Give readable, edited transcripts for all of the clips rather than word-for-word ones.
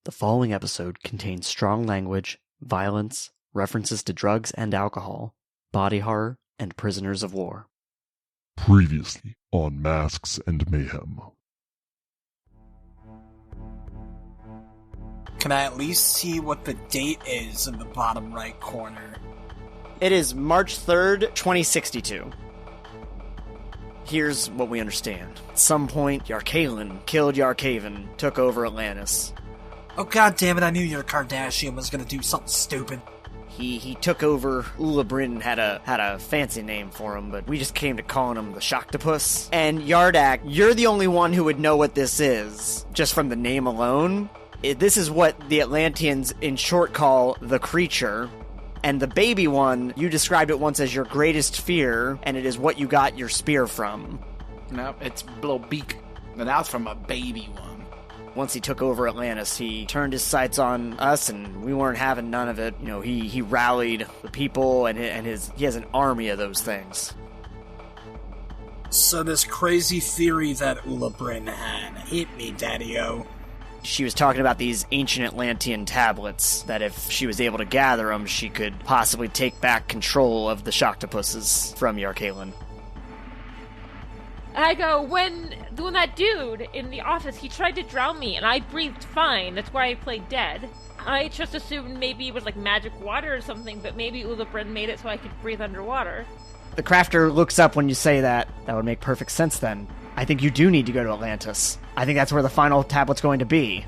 The following episode contains strong language, violence, references to drugs and alcohol, body horror, and prisoners of war. Previously on Masks and Mayhem. Can I at least see what the date is in the bottom right corner? It is March 3rd, 2062. Here's what we understand. At some point, Yarkalen killed Yarkaven, took over Atlantis. Oh god damn it, I knew your Kardashian was gonna do something stupid. He took over. Ulabrin had a fancy name for him, but we just came to calling him the Shocktopus. And Yardak, you're the only one who would know what this is, just from the name alone. This is what the Atlanteans in short call the creature. And the baby one, you described it once as your greatest fear, and it is what you got your spear from. Nope, it's little beak. And that was from a baby one. Once he took over Atlantis, he turned his sights on us, and we weren't having none of it. You know, he rallied the people, and he has an army of those things. So this crazy theory that Ulabrin had hit me, Daddy-O. She was talking about these ancient Atlantean tablets, that if she was able to gather them, she could possibly take back control of the Shocktopuses from Yarkalen. I go, when that dude in the office, he tried to drown me, and I breathed fine. That's why I played dead. I just assumed maybe it was like magic water or something, but maybe Ulabrin made it so I could breathe underwater. The crafter looks up when you say that. That would make perfect sense then. I think you do need to go to Atlantis. I think that's where the final tablet's going to be.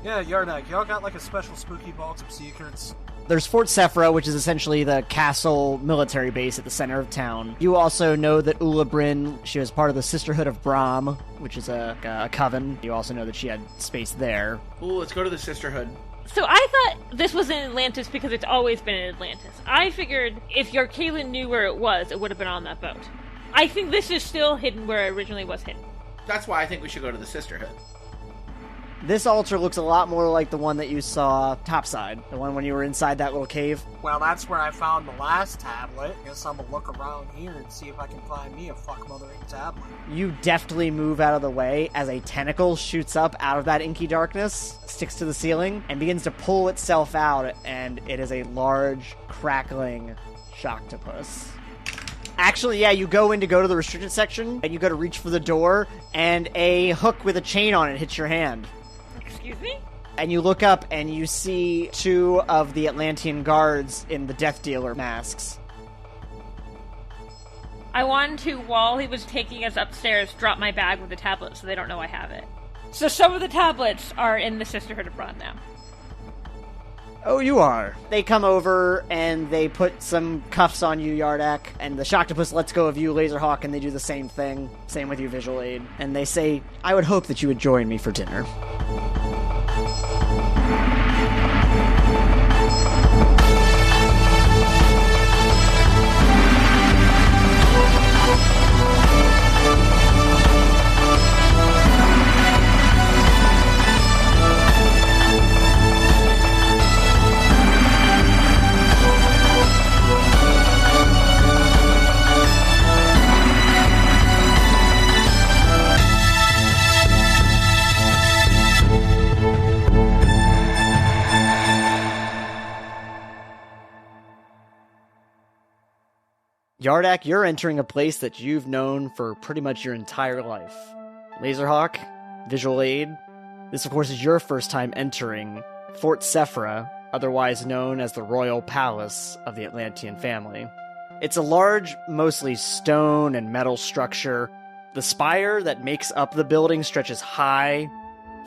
Yeah, Yardak, y'all got like a special spooky vault of secrets? There's Fort Sephra, which is essentially the castle military base at the center of town. You also know that Ulabrin, she was part of the Sisterhood of Brahm, which is a coven. You also know that she had space there. Ooh, let's go to the Sisterhood. So I thought this was in Atlantis because it's always been in Atlantis. I figured if Yarkalen knew where it would have been on that boat. I think this is still hidden where it originally was hidden. That's why I think we should go to the Sisterhood. This altar looks a lot more like the one that you saw topside, the one when you were inside that little cave. Well, that's where I found the last tablet. Guess I'm gonna look around here and see if I can find me a fuck-mothering tablet. You deftly move out of the way as a tentacle shoots up out of that inky darkness, sticks to the ceiling, and begins to pull itself out, and it is a large, crackling Shocktopus. Actually, yeah, you go to the restricted section, and you go to reach for the door, and a hook with a chain on it hits your hand. Excuse me? And you look up, and you see two of the Atlantean guards in the Death Dealer masks. I wanted to, while he was taking us upstairs, drop my bag with the tablet so they don't know I have it. So some of the tablets are in the Sisterhood of Brahm now. Oh, you are. They come over, and they put some cuffs on you, Yardak, and the Shocktopus lets go of you, Lazerhawk, and they do the same thing. Same with you, Visual Aid. And they say, I would hope that you would join me for dinner. Yardak, you're entering a place that you've known for pretty much your entire life. Lazerhawk, Visual Aid, this of course is your first time entering Fort Sephra, otherwise known as the Royal Palace of the Atlantean family. It's a large, mostly stone and metal structure. The spire that makes up the building stretches high,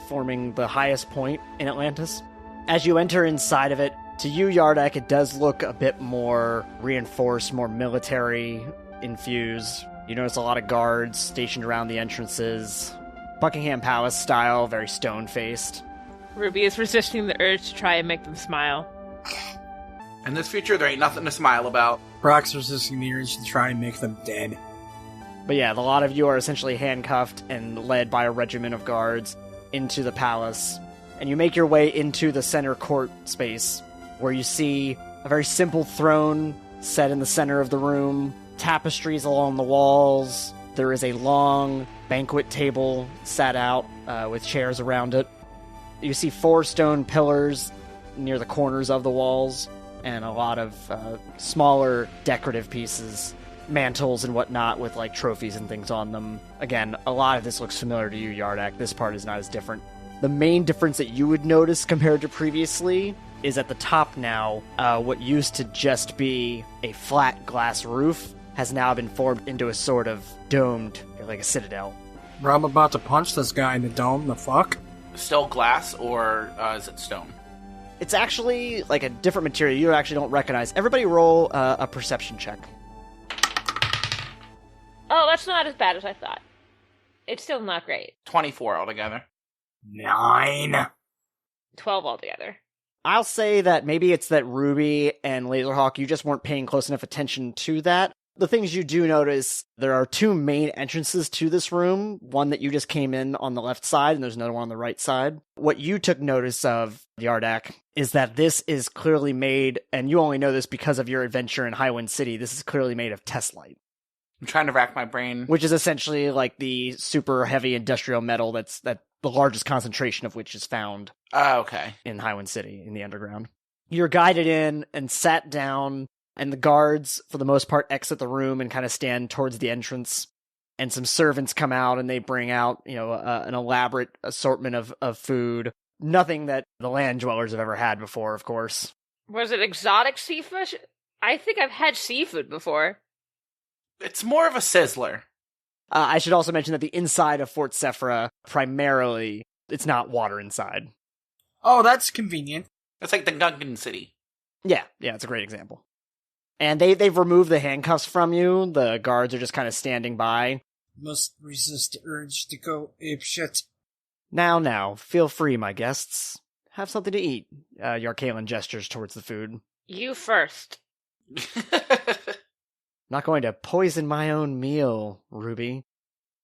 forming the highest point in Atlantis. As you enter inside of it, to you, Yardak, it does look a bit more reinforced, more military-infused. You notice a lot of guards stationed around the entrances. Buckingham Palace style, very stone-faced. Ruby is resisting the urge to try and make them smile. In this future, there ain't nothing to smile about. Brock's resisting the urge to try and make them dead. But yeah, a lot of you are essentially handcuffed and led by a regiment of guards into the palace. And you make your way into the center court space, where you see a very simple throne set in the center of the room, tapestries along the walls. There is a long banquet table set out with chairs around it. You see 4 stone pillars near the corners of the walls, and a lot of smaller decorative pieces, mantles and whatnot with like trophies and things on them. Again, a lot of this looks familiar to you, Yardak. This part is not as different. The main difference that you would notice compared to previously is at the top now, what used to just be a flat glass roof has now been formed into a sort of domed, like a citadel. Bro, I'm about to punch this guy in the dome, the fuck? Still glass, or is it stone? It's actually like a different material you actually don't recognize. Everybody roll a perception check. Oh, that's not as bad as I thought. It's still not great. 24 altogether. 9. 12 altogether. I'll say that maybe it's that Ruby and Lazerhawk, you just weren't paying close enough attention to that. The things you do notice, there are 2 main entrances to this room. One that you just came in on the left side, and there's another one on the right side. What you took notice of, Yardak, is that this is clearly made, and you only know this because of your adventure in Highwind City, this is clearly made of testlight. I'm trying to rack my brain. Which is essentially like the super heavy industrial metal that the largest concentration of which is found Okay. in Highwind City, in the underground. You're guided in and sat down, and the guards, for the most part, exit the room and kind of stand towards the entrance. And some servants come out and they bring out, an elaborate assortment of food. Nothing that the land dwellers have ever had before, of course. Was it exotic seafood? I think I've had seafood before. It's more of a sizzler. I should also mention that the inside of Fort Sephra, primarily, it's not water inside. Oh, that's convenient. It's like the Gungan City. Yeah, it's a great example. And they've removed the handcuffs from you. The guards are just kind of standing by. Must resist the urge to go apeshit. Now, feel free, my guests. Have something to eat. Yarkalen gestures towards the food. You first. Not going to poison my own meal, Ruby.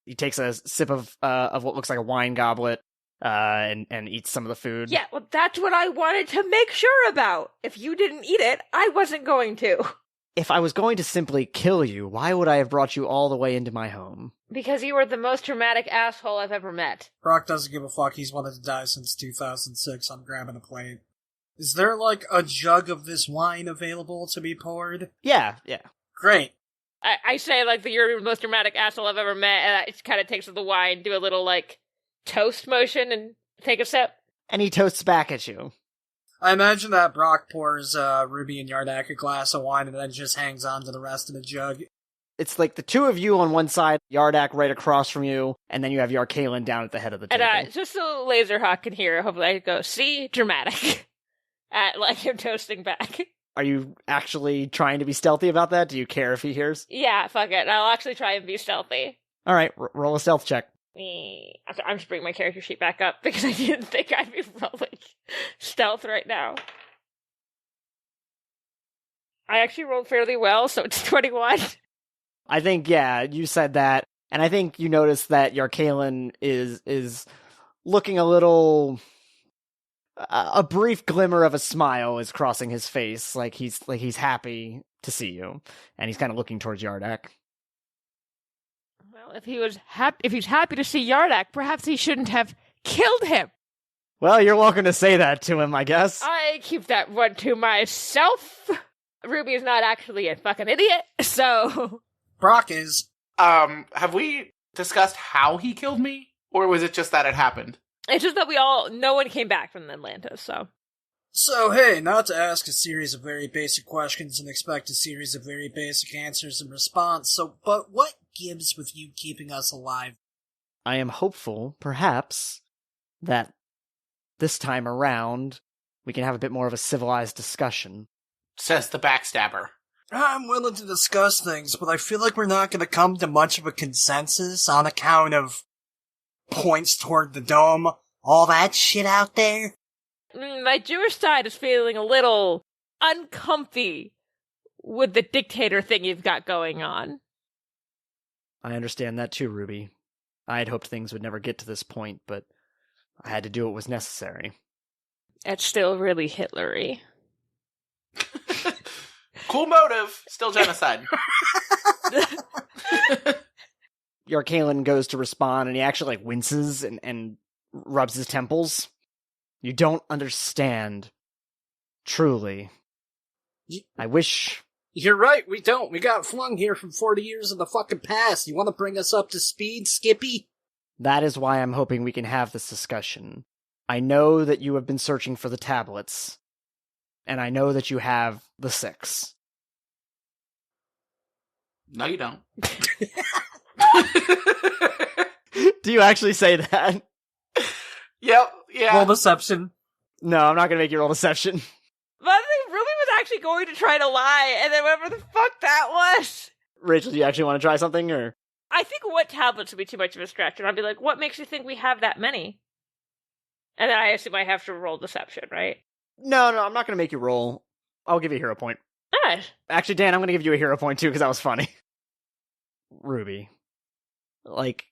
He takes a sip of what looks like a wine goblet, and eats some of the food. Yeah, well, that's what I wanted to make sure about. If you didn't eat it, I wasn't going to. If I was going to simply kill you, why would I have brought you all the way into my home? Because you were the most dramatic asshole I've ever met. Brock doesn't give a fuck. He's wanted to die since 2006. I'm grabbing a plate. Is there, like, a jug of this wine available to be poured? Yeah. Great. I say, like, that you're the most dramatic asshole I've ever met, and I kind of takes the wine, do a little, like, toast motion, and take a sip. And he toasts back at you. I imagine that Brock pours Ruby and Yardak a glass of wine and then just hangs on to the rest of the jug. It's like the 2 of you on one side, Yardak right across from you, and then you have Yarkalen down at the head of the table. And just so Lazerhawk can hear, hopefully I go, see? Dramatic. Like him toasting back. Are you actually trying to be stealthy about that? Do you care if he hears? Yeah, fuck it. I'll actually try and be stealthy. Alright, roll a stealth check. I'm just bringing my character sheet back up because I didn't think I'd be rolling stealth right now. I actually rolled fairly well, so it's 21. I think, yeah, you said that. And I think you noticed that Yarkalen is looking a little... a brief glimmer of a smile is crossing his face, like he's happy to see you. And he's kind of looking towards Yardak. Well, if he's happy to see Yardak, perhaps he shouldn't have killed him. Well, you're welcome to say that to him, I guess. I keep that one to myself. Ruby is not actually a fucking idiot, so... Brock is. Have we discussed how he killed me? Or was it just that it happened? It's just that no one came back from Atlanta, so... So, hey, not to ask a series of very basic questions and expect a series of very basic answers in response, but what gives with you keeping us alive? I am hopeful, perhaps, that this time around, we can have a bit more of a civilized discussion. Says the backstabber. I'm willing to discuss things, but I feel like we're not going to come to much of a consensus on account of points toward the dome, all that shit out there. My Jewish side is feeling a little uncomfy with the dictator thing you've got going on. I understand that too, Ruby. I had hoped things would never get to this point, but I had to do what was necessary. It's still really Hitlery. Cool motive, still genocide. Yarkalen goes to respond, and he actually winces and rubs his temples. You don't understand. Truly. I wish... You're right, we don't. We got flung here from 40 years in the fucking past. You want to bring us up to speed, Skippy? That is why I'm hoping we can have this discussion. I know that you have been searching for the tablets, and I know that you have the 6. No, you don't. Do you actually say that? Yep, yeah. Roll deception. No, I'm not gonna make you roll deception. But I think Ruby was actually going to try to lie, and then whatever the fuck that was. Rachel, do you actually want to try something, or? I think what tablets would be too much of a stretch, and I'd be like, what makes you think we have that many? And then I assume I have to roll deception, right? No, I'm not gonna make you roll. I'll give you a hero point. Nice. Actually, Dan, I'm gonna give you a hero point too, because that was funny. Ruby. Like,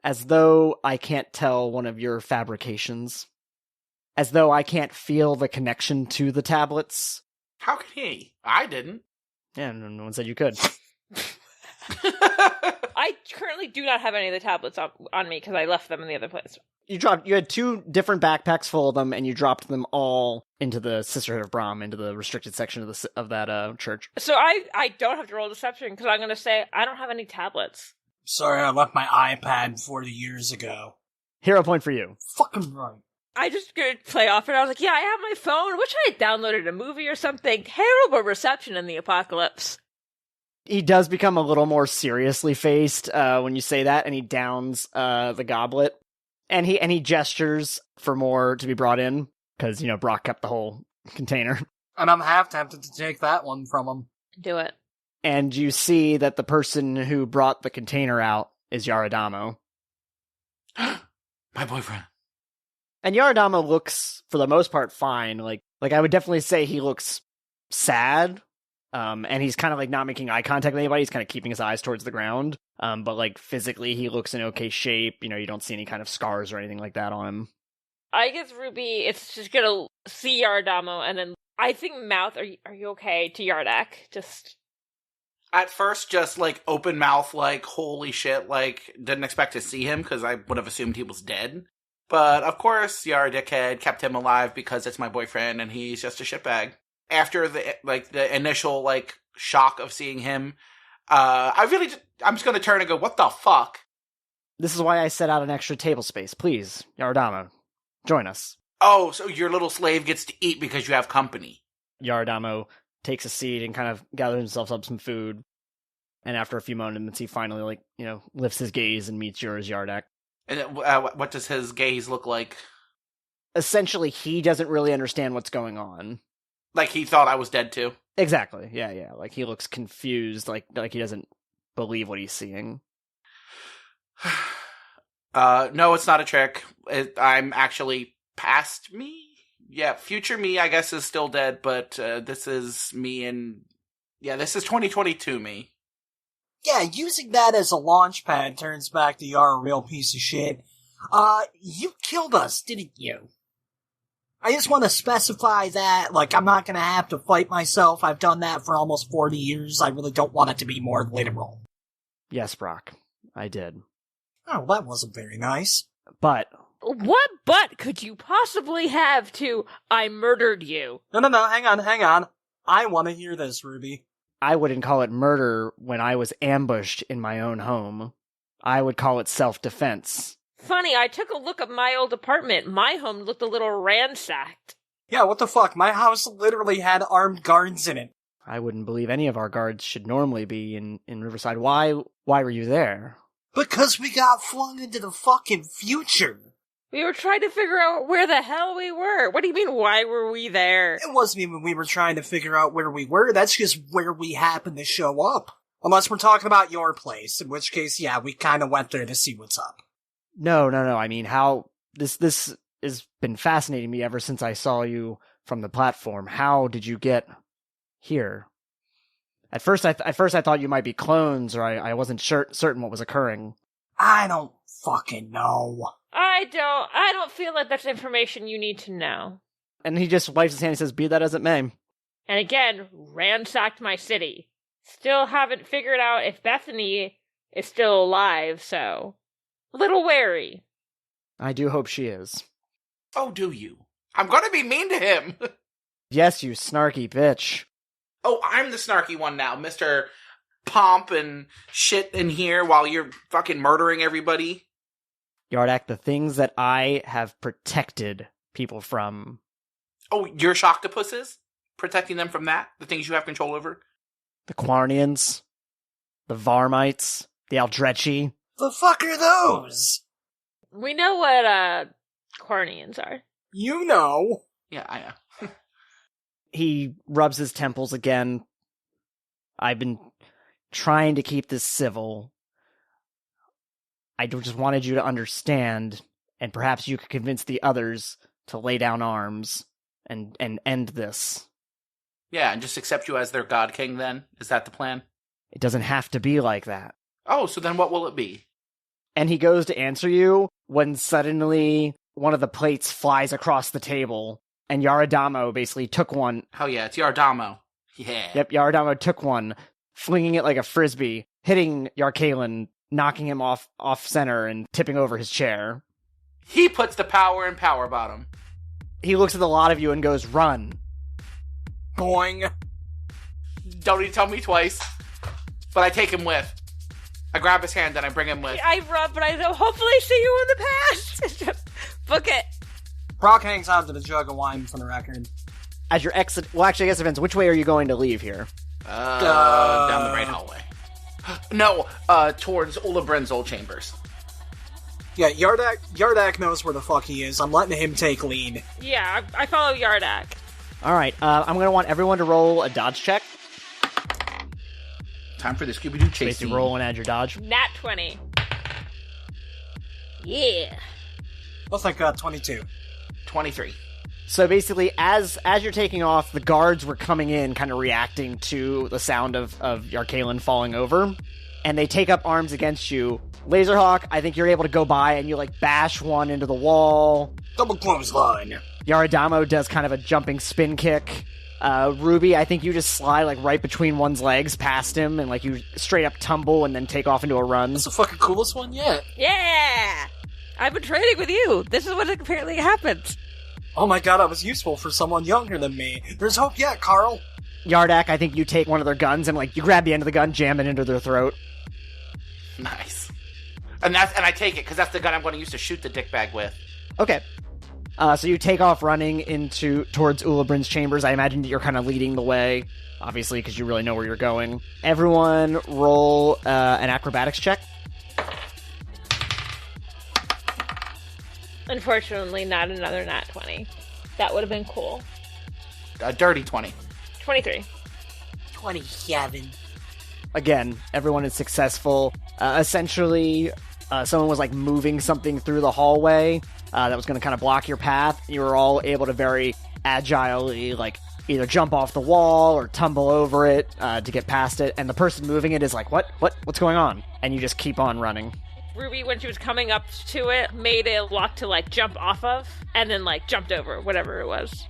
as though I can't tell one of your fabrications. As though I can't feel the connection to the tablets. How can he? I didn't. Yeah, no one said you could. I currently do not have any of the tablets on me because I left them in the other place. You had 2 different backpacks full of them, and you dropped them all into the Sisterhood of Brahm, into the restricted section of that church. So I don't have to roll deception because I'm going to say I don't have any tablets. Sorry, I left my iPad 40 years ago. Hero point for you. Fucking right. I just could play off it. I was like, yeah, I have my phone. Wish I had downloaded a movie or something. Terrible reception in the apocalypse. He does become a little more seriously faced when you say that, and he downs the goblet. And he gestures for more to be brought in, because, Brock kept the whole container. And I'm half tempted to take that one from him. Do it. And you see that the person who brought the container out is Yaradamo. My boyfriend. And Yaradamo looks, for the most part, fine. Like I would definitely say he looks sad. And he's kind of like not making eye contact with anybody. He's kind of keeping his eyes towards the ground. But like physically, he looks in okay shape. You don't see any kind of scars or anything like that on him. I guess Ruby, it's just gonna see Yaradamo, and then I think Mouth, are you okay to Yardak? Just At first, just like open mouth, like holy shit, like didn't expect to see him because I would have assumed he was dead. But of course, Yardak had kept him alive because it's my boyfriend and he's just a shitbag. After the initial shock of seeing him, I'm just gonna turn and go, what the fuck? This is why I set out an extra table space. Please, Yaradamo, join us. Oh, so your little slave gets to eat because you have company. Yaradamo takes a seat and kind of gathers himself up some food. And after a few moments, he finally, lifts his gaze and meets yours, Yardak. And what does his gaze look like? Essentially, he doesn't really understand what's going on. Like he thought I was dead too? Exactly, yeah. Like he looks confused, like he doesn't believe what he's seeing. No, it's not a trick. I'm actually past me? Yeah, future me, I guess, is still dead, but this is me and... Yeah, this is 2022 me. Yeah, using that as a launch pad turns back to you're a real piece of shit. You killed us, didn't you? I just want to specify that, I'm not gonna have to fight myself. I've done that for almost 40 years. I really don't want it to be more literal. Yes, Brock, I did. Oh, that wasn't very nice. But... What but could you possibly have to, I murdered you? No, hang on. I want to hear this, Ruby. I wouldn't call it murder when I was ambushed in my own home. I would call it self-defense. Funny, I took a look at my old apartment. My home looked a little ransacked. Yeah, what the fuck? My house literally had armed guards in it. I wouldn't believe any of our guards should normally be in Riverside. Why were you there? Because we got flung into the fucking future. We were trying to figure out where the hell we were. What do you mean, why were we there? It wasn't even we were trying to figure out where we were. That's just where we happened to show up. Unless we're talking about your place, in which case, yeah, we kind of went there to see what's up. No. I mean, how... This has been fascinating me ever since I saw you from the platform. How did you get here? At first I thought you might be clones, or I wasn't certain what was occurring. I don't fucking know. I don't feel like that's information you need to know. And he just wipes his hand and says, be that as it may. And again, ransacked my city. Still haven't figured out if Bethany is still alive, so... a little wary. I do hope she is. Oh, do you? I'm gonna be mean to him. Yes, you snarky bitch. Oh, I'm the snarky one now, Mr. Pomp and shit in here while you're fucking murdering everybody. Yardak, the things that I have protected people from. Oh, your shoctopuses? Protecting them from that? The things you have control over? The Quarnians, the Varmites, the Aldrechi. The fuck are those? We know what Cornians are. You know. Yeah, I know. He rubs his temples again. I've been trying to keep this civil. I just wanted you to understand, and perhaps you could convince the others to lay down arms and end this. Yeah, and just accept you as their god king then? Is that the plan? It doesn't have to be like that. Oh, so then what will it be? And he goes to answer you when suddenly one of the plates flies across the table, and Yaradamo basically took one. Hell yeah, it's Yardamo. Yeah. Yep, Yaradamo took one, flinging it like a frisbee, hitting Yarkalen, knocking him off center and tipping over his chair. He puts the power in Power Bottom. He looks at the lot of you and goes, "Run." Boing. Don't need to tell me twice. But I take him with. I grab his hand and I bring him with. I run, but I don't hopefully see you in the past. Book it. Brock hangs on to the jug of wine for the record. As your exit, well, actually, I guess it depends. Which way are you going to leave here? Down the right hallway. No, towards Ulabrin's old chambers. Yeah, Yardak knows where the fuck he is. I'm letting him take lead. Yeah, I follow Yardak. All right, I'm going to want everyone to roll a dodge check. Time for the Scooby-Doo chase Basically, scene. roll and add your dodge. Nat 20. Yeah. Looks like 22. 23. So basically, as you're taking off, the guards were coming in, kind of reacting to the sound of Yarkalen falling over, and they take up arms against you. Lazerhawk, I think you're able to go by and you bash one into the wall. Double clothesline. Yaradamo does kind of a jumping spin kick. Ruby, I think you just slide right between one's legs past him, and you straight up tumble and then take off into a run. That's the fucking coolest one yet. Yeah! I've been training with you. This is what apparently happens. Oh my god, I was useful for someone younger than me. There's hope yet, Carl. Yardak, I think you take one of their guns and you grab the end of the gun, jam it into their throat. Nice. And I take it, because that's the gun I'm going to use to shoot the dickbag with. Okay. So you take off running towards Ulabrin's chambers. I imagine that you're kind of leading the way, obviously, because you really know where you're going. Everyone roll an acrobatics check. Unfortunately, not another nat 20. That would have been cool. A dirty 20. 23. 27. Again, everyone is successful. Essentially, someone was moving something through the hallway that was going to kind of block your path. You were all able to very agilely either jump off the wall or tumble over it to get past it. And the person moving it is what's going on? And you just keep on running. Ruby, when she was coming up to it, made a lock to jump off of, and then jumped over whatever it was.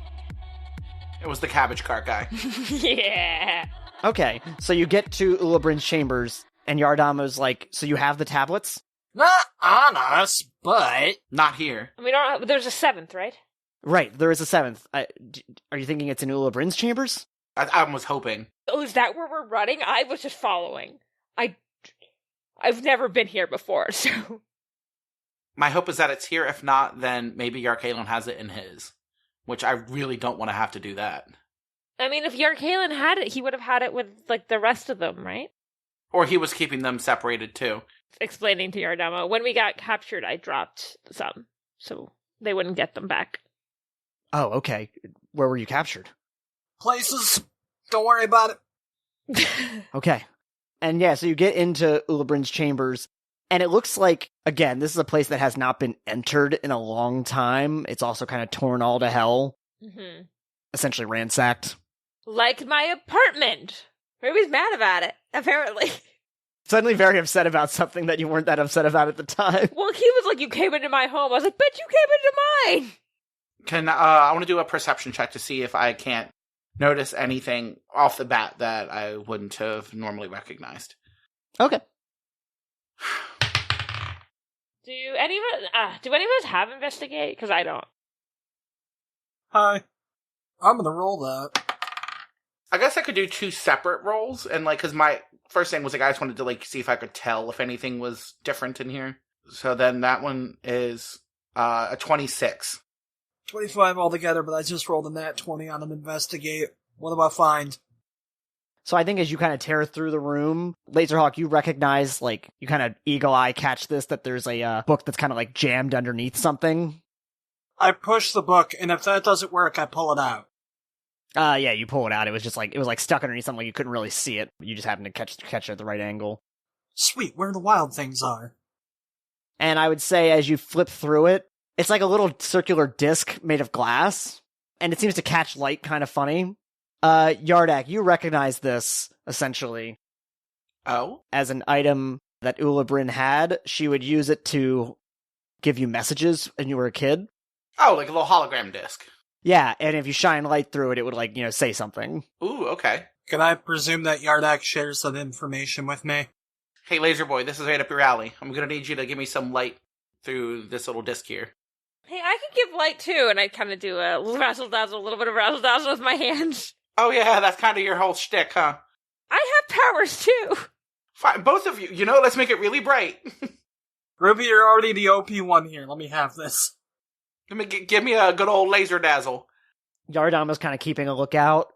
It was the cabbage cart guy. Yeah. Okay, so you get to Ulabrin's chambers, and Yardamo's so you have the tablets? Not on us, but... Not here. We don't. There's a 7th, right? Right, there is a 7th. Are you thinking it's in Ulabrin's chambers? I was hoping. Oh, is that where we're running? I was just following. I've never been here before, so... My hope is that it's here. If not, then maybe Yarkalen has it in his. Which I really don't want to have to do that. I mean, if Yarkalen had it, he would have had it with, the rest of them, right? Or he was keeping them separated, too. Explaining to Yardamo, when we got captured, I dropped some, so they wouldn't get them back. Oh, okay. Where were you captured? Places. Don't worry about it. Okay. And yeah, so you get into Ulabrin's chambers, and it looks again, this is a place that has not been entered in a long time. It's also kind of torn all to hell. Mm-hmm. Essentially ransacked. Like my apartment! Ruby's mad about it, apparently. Suddenly very upset about something that you weren't that upset about at the time. Well, he was like, you came into my home. I was like, but you came into mine! I want to do a perception check to see if I can't notice anything off the bat that I wouldn't have normally recognized. Okay. Do any of us have investigate? Because I don't. Hi. I'm gonna roll that. I guess I could do 2 separate rolls, and because my first thing was I just wanted to see if I could tell if anything was different in here. So then that one is a 26. 25 altogether, but I just rolled a nat 20 on an investigate. What do I find? So I think as you kind of tear through the room, Lazerhawk, you recognize, you kind of eagle eye catch this, that there's a book that's kind of jammed underneath something. I push the book, and if that doesn't work, I pull it out. Yeah, you pull it out. It was just it was stuck underneath something. You couldn't really see it. You just happened to catch it at the right angle. Sweet, where the wild things are. And I would say as you flip through it, it's like a little circular disc made of glass, and it seems to catch light kind of funny. Yardak, you recognize this, essentially. Oh? As an item that Ulabrin had. She would use it to give you messages when you were a kid. Oh, like a little hologram disc. Yeah, and if you shine light through it, it would, say something. Ooh, okay. Can I presume that Yardak shares that information with me? Hey, Laser Boy, this is right up your alley. I'm gonna need you to give me some light through this little disc here. Hey, I can give light too, and I kind of do a razzle dazzle, a little bit of razzle dazzle with my hands. Oh yeah, that's kind of your whole shtick, huh? I have powers too. Fine, both of you. Let's make it really bright. Ruby, you're already the OP one here. Let me have this. Give me a good old laser dazzle. Yardam was kind of keeping a lookout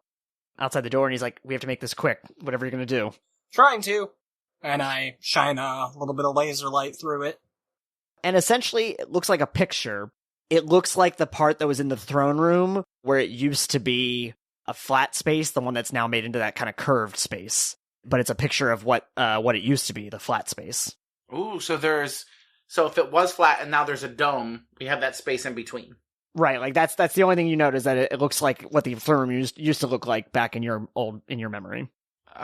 outside the door, and he's like, we have to make this quick, whatever you're going to do. Trying to. And I shine a little bit of laser light through it. And essentially, it looks like a picture. It looks like the part that was in the throne room, where it used to be a flat space, the one that's now made into that kind of curved space. But it's a picture of what it used to be, the flat space. Ooh, so if it was flat and now there's a dome, we have that space in between. Right, that's the only thing you notice, that it looks like what the throne room used to look like back in your memory.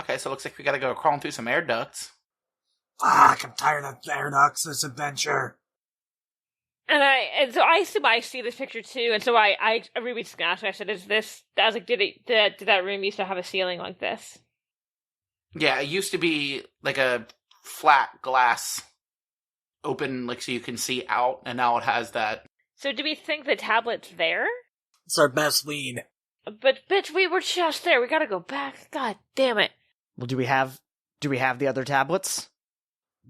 Okay, so it looks like we gotta go crawling through some air ducts. Fuck, I'm tired of air ducts this adventure. And so I assume I see this picture too, and so I Ruby asked me, I said, I was like, did that room used to have a ceiling like this? Yeah, it used to be like a flat glass open, so you can see out, and now it has that. So do we think the tablet's there? It's our best lead. But bitch, we were just there. We gotta go back. God damn it. Well, do we have the other tablets?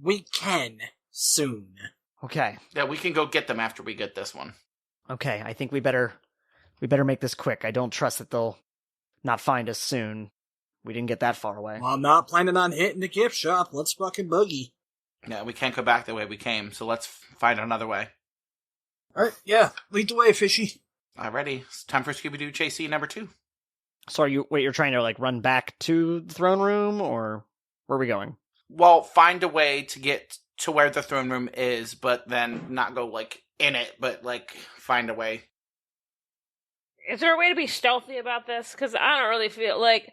We can soon. Okay. Yeah, we can go get them after we get this one. Okay, I think we better make this quick. I don't trust that they'll not find us soon. We didn't get that far away. Well, I'm not planning on hitting the gift shop. Let's fucking boogie. Yeah, we can't go back the way we came, so let's find another way. Alright, yeah. Lead the way, Fishy. Alrighty, it's time for Scooby-Doo Chase Scene number 2. So you're trying to, run back to the throne room, or where are we going? Well, find a way to get to where the throne room is, but then not go, in it, but, find a way. Is there a way to be stealthy about this? Because I don't really feel like...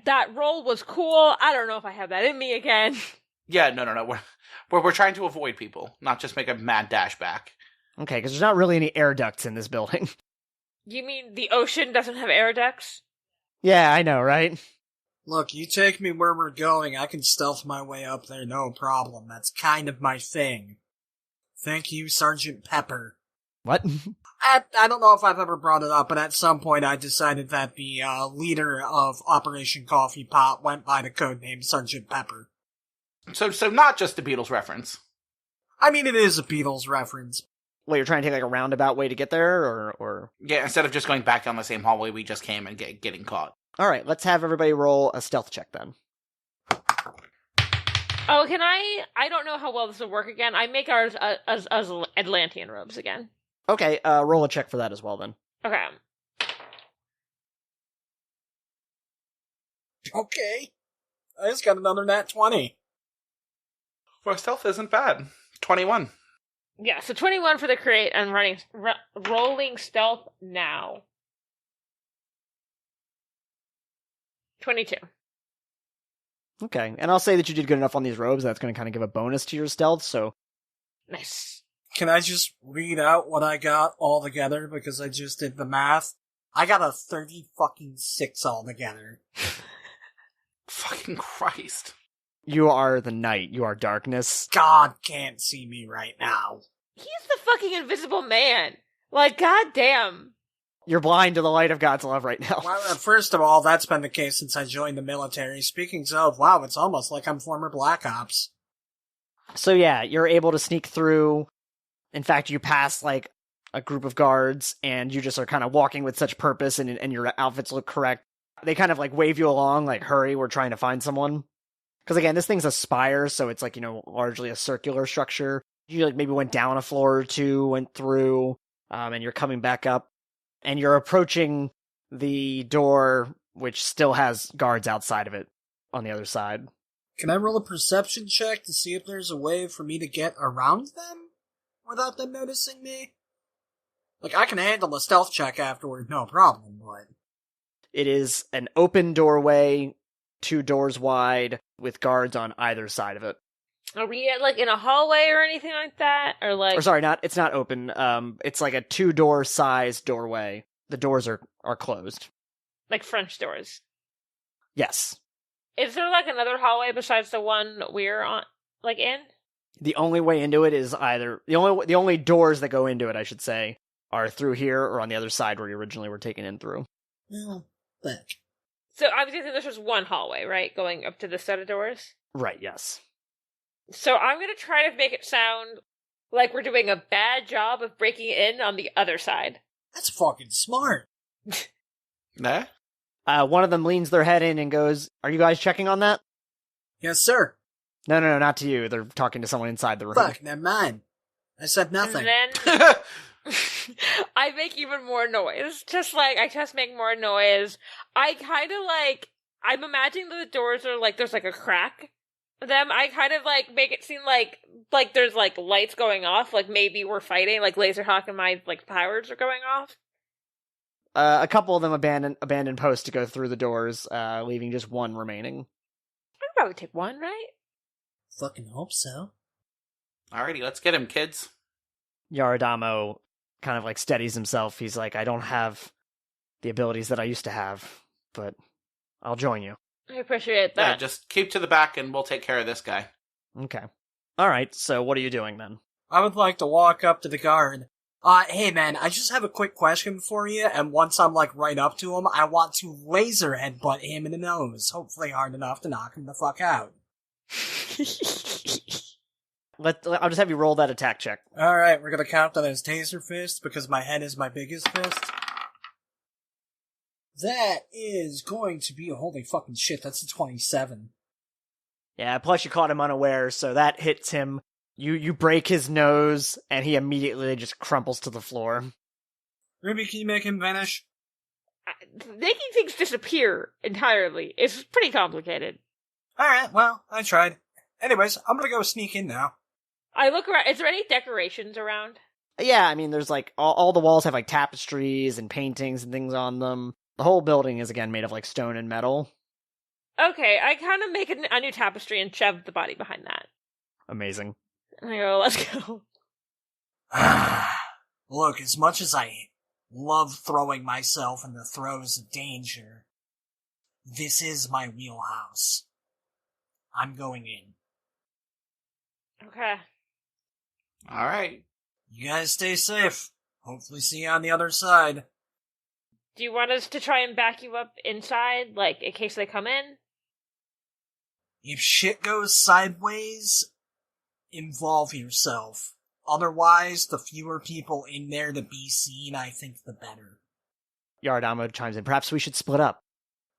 That roll was cool. I don't know if I have that in me again. Yeah, no. We're trying to avoid people, not just make a mad dash back. Okay, because there's not really any air ducts in this building. You mean the ocean doesn't have air ducts? Yeah, I know, right? Look, you take me where we're going, I can stealth my way up there, no problem. That's kind of my thing. Thank you, Sergeant Pepper. What? I don't know if I've ever brought it up, but at some point I decided that the leader of Operation Coffee Pot went by the codename Sergeant Pepper. So not just the Beatles reference. I mean, it is a Beatles reference. Well, you're trying to take a roundabout way to get there, or... Yeah, instead of just going back down the same hallway we just came and getting caught. Alright, let's have everybody roll a stealth check then. Oh, can I don't know how well this will work again. I make ours as Atlantean robes again. Okay, roll a check for that as well then. Okay. Okay. I just got another nat 20. Well, stealth isn't bad. 21. Yeah, so 21 for the crate and rolling stealth now. 22. Okay, and I'll say that you did good enough on these robes, that's going to kind of give a bonus to your stealth, so... Nice. Can I just read out what I got all together, because I just did the math? I got a 30-fucking-6 altogether. Fucking Christ. You are the night, you are darkness. God can't see me right now. He's the fucking invisible man. Goddamn. You're blind to the light of God's love right now. Well, first of all, that's been the case since I joined the military. Speaking of, wow, it's almost like I'm former Black Ops. So yeah, you're able to sneak through. In fact, you pass like a group of guards, and you just are kind of walking with such purpose, and your outfits look correct. They kind of like wave you along, like, hurry, we're trying to find someone. Because again, this thing's a spire, so it's like, largely a circular structure. You like maybe went down a floor or two, went through, and you're coming back up. And you're approaching the door, which still has guards outside of it on the other side. Can I roll a perception check to see if there's a way for me to get around them without them noticing me? Like, I can handle a stealth check afterward, no problem, but... It is an open doorway, 2 doors wide, with guards on either side of it. Are we like in a hallway or anything like that? Or like... Or sorry, it's not open. It's like a 2-door size doorway. The doors are closed. Like French doors? Yes. Is there like another hallway besides the one we're on, like in? The only way into it is either... The only doors that go into it, I should say, are through here or on the other side where you originally were taken in through. Well, back. So I'm guessing there's just one hallway, right? Going up to the set of doors? Right, yes. So I'm going to try to make it sound like we're doing a bad job of breaking in on the other side. That's fucking smart. Nah? One of them leans their head in and goes, "Are you guys checking on that?" Yes, sir. No, not to you. They're talking to someone inside the room. Fuck, never mind. I said nothing. And then I make even more noise. I just make more noise. I kind of like, I'm imagining that the doors are like, there's like a crack. Them, I kind of like make it seem like there's like lights going off, like maybe we're fighting, like Lazerhawk and my like powers are going off. A couple of them abandon post to go through the doors, leaving just one remaining. I could probably take one, right? Fucking hope so. Alrighty, let's get him, kids. Yaradamo kind of like steadies himself. He's like, "I don't have the abilities that I used to have, but I'll join you." I appreciate that. Yeah, just keep to the back and we'll take care of this guy. Okay. Alright, so what are you doing then? I would like to walk up to the guard. Hey man, I just have a quick question for you, and once I'm like right up to him, I want to laser headbutt him in the nose, hopefully hard enough to knock him the fuck out. I'll just have you roll that attack check. Alright, we're gonna count that as taser fist, because my head is my biggest fist. That is going to be, holy fucking shit, that's a 27. Yeah, plus you caught him unaware, so that hits him. You break his nose, and he immediately just crumples to the floor. Ruby, can you make him vanish? Making things disappear entirely is pretty complicated. Alright, well, I tried. Anyways, I'm gonna go sneak in now. I look around, is there any decorations around? Yeah, I mean, there's like, all the walls have like tapestries and paintings and things on them. The whole building is, again, made of like stone and metal. Okay, I kind of make a new tapestry and shove the body behind that. Amazing. And I go, let's go. Look, as much as I love throwing myself in the throes of danger, this is my wheelhouse. I'm going in. Okay. Alright. You guys stay safe. Hopefully see you on the other side. Do you want us to try and back you up inside, like, in case they come in? If shit goes sideways, involve yourself. Otherwise, the fewer people in there to be seen, I think the better. Yaradamo chimes in. Perhaps we should split up.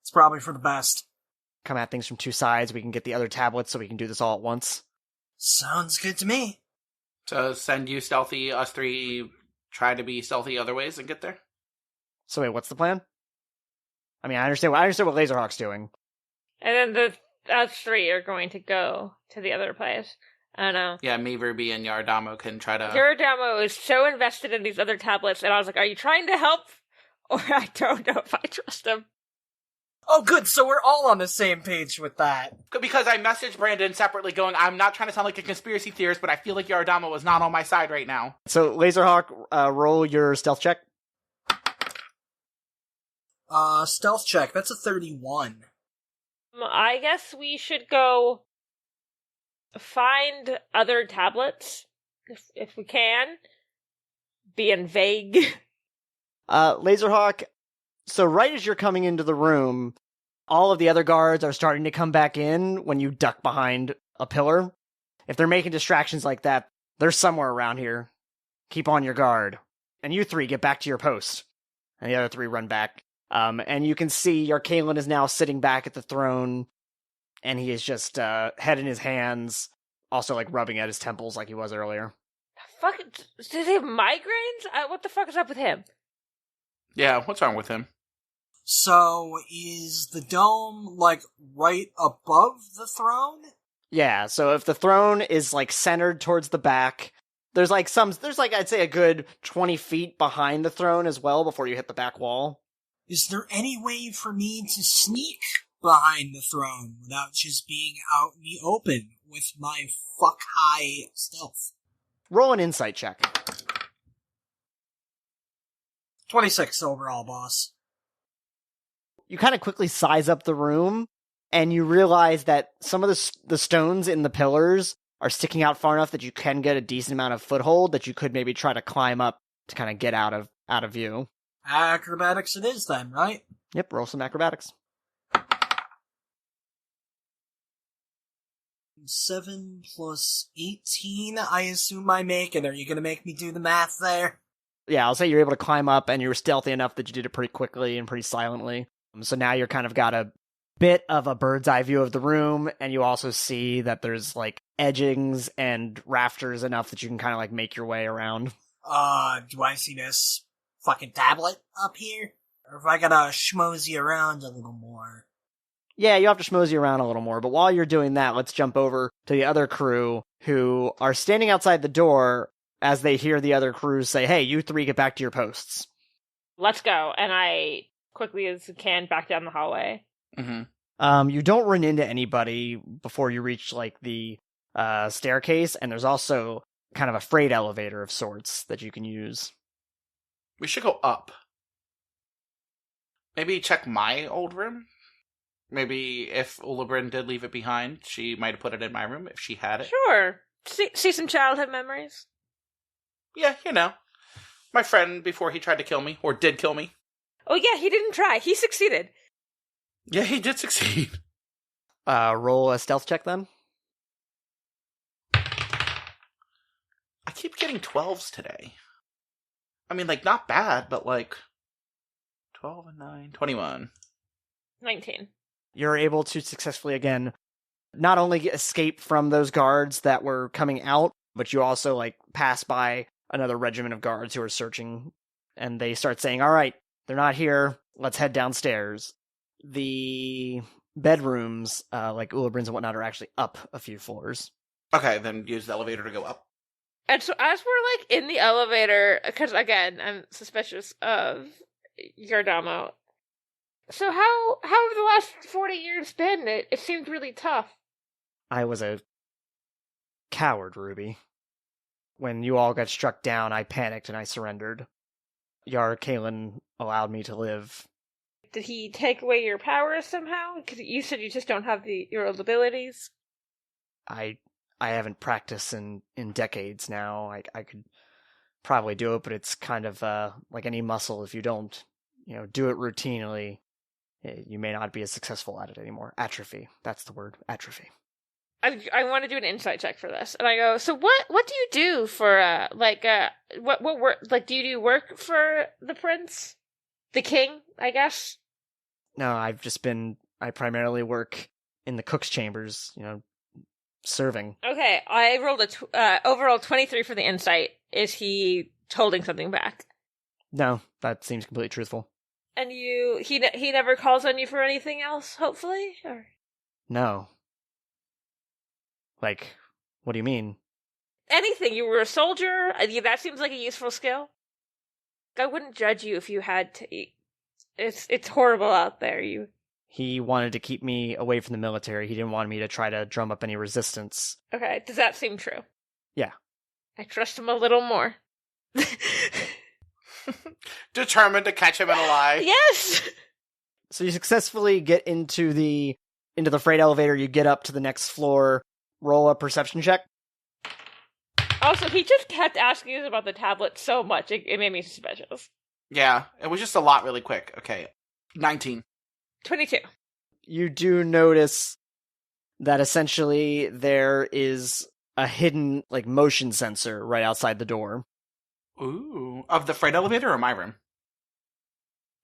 It's probably for the best. Come at things from 2 sides. We can get the other tablets so we can do this all at once. Sounds good to me. So send you stealthy, us 3 try to be stealthy other ways and get there? So wait, what's the plan? I mean, I understand what Lazerhawk's doing. And then us 3 are going to go to the other place. I don't know. Yeah, me, Ruby, and Yaradamo can try to... Yaradamo is so invested in these other tablets, and I was like, are you trying to help? Or I don't know if I trust him. Oh good, so we're all on the same page with that. Because I messaged Brandon separately going, I'm not trying to sound like a conspiracy theorist, but I feel like Yaradamo is not on my side right now. So, Lazerhawk, roll your stealth check. Stealth check, that's a 31. I guess we should go find other tablets, if we can. Being vague. Lazerhawk, so right as you're coming into the room, all of the other guards are starting to come back in when you duck behind a pillar. If they're making distractions like that, they're somewhere around here. Keep on your guard. And you three get back to your post. And the other three run back. And you can see Yarkalen is now sitting back at the throne, and he is just head in his hands, also like rubbing at his temples like he was earlier. Fuck, does he have migraines? What the fuck is up with him? Yeah, what's wrong with him? So, is the dome, like, right above the throne? Yeah, so if the throne is like centered towards the back, there's like I'd say a good 20 feet behind the throne as well before you hit the back wall. Is there any way for me to sneak behind the throne without just being out in the open with my fuck-high stealth? Roll an insight check. 26 overall, boss. You kind of quickly size up the room, and you realize that some of the stones in the pillars are sticking out far enough that you can get a decent amount of foothold that you could maybe try to climb up to kind of get out of view. Acrobatics it is then, right? Yep, roll some acrobatics. 7 plus 18, I assume I make it. Are you gonna make me do the math there? Yeah, I'll say you're able to climb up, and you were stealthy enough that you did it pretty quickly and pretty silently. So now you're kind of got a bit of a bird's eye view of the room, and you also see that there's like edgings and rafters enough that you can kind of like make your way around. Do I see this fucking tablet up here? Or if I gotta schmosey around a little more? Yeah, you have to schmosey around a little more, but while you're doing that, let's jump over to the other crew who are standing outside the door as they hear the other crew say, hey, you three get back to your posts. Let's go. And I quickly as can back down the hallway. Mm-hmm. You don't run into anybody before you reach like the staircase, and there's also kind of a freight elevator of sorts that you can use. We should go up. Maybe check my old room? Maybe if Ulibrin did leave it behind, she might have put it in my room if she had it. Sure. See some childhood memories. Yeah, you know. My friend before he tried to kill me, or did kill me. Oh yeah, he didn't try. He succeeded. Yeah, he did succeed. Roll a stealth check then. I keep getting 12s today. I mean, like, not bad, but like 12 and 9, 21. 19. You're able to successfully, again, not only escape from those guards that were coming out, but you also, like, pass by another regiment of guards who are searching, and they start saying, all right, they're not here, let's head downstairs. The bedrooms, like Ulibrin's and whatnot, are actually up a few floors. Okay, then use the elevator to go up. And so as we're, like, in the elevator, because, again, I'm suspicious of Yardamo. So how have the last 40 years been? It seemed really tough. I was a coward, Ruby. When you all got struck down, I panicked and I surrendered. Yarkalen allowed me to live. Did he take away your powers somehow? Because you said you just don't have your old abilities. I haven't practiced in decades now. I could probably do it, but it's kind of like any muscle. If you don't, do it routinely, you may not be as successful at it anymore. Atrophy. That's the word. Atrophy. I want to do an insight check for this, and I go. So what do you do for what work? Like, do you do work for the prince, the king? I guess. No, I primarily work in the cook's chambers. Serving. Okay, I rolled a overall 23 for the insight. Is he holding something back? No, that seems completely truthful. And he never calls on you for anything else, hopefully? Or? No. Like, what do you mean? Anything. You were a soldier? That seems like a useful skill. I wouldn't judge you if you had to eat. It's horrible out there. He wanted to keep me away from the military. He didn't want me to try to drum up any resistance. Okay, does that seem true? Yeah. I trust him a little more. Determined to catch him in a lie. Yes! So you successfully get into the freight elevator. You get up to the next floor. Roll a perception check. Also, he just kept asking us about the tablet so much, it made me suspicious. Yeah, it was just a lot really quick. Okay, 19. 22. You do notice that essentially there is a hidden, like, motion sensor right outside the door. Ooh, of the freight elevator or my room?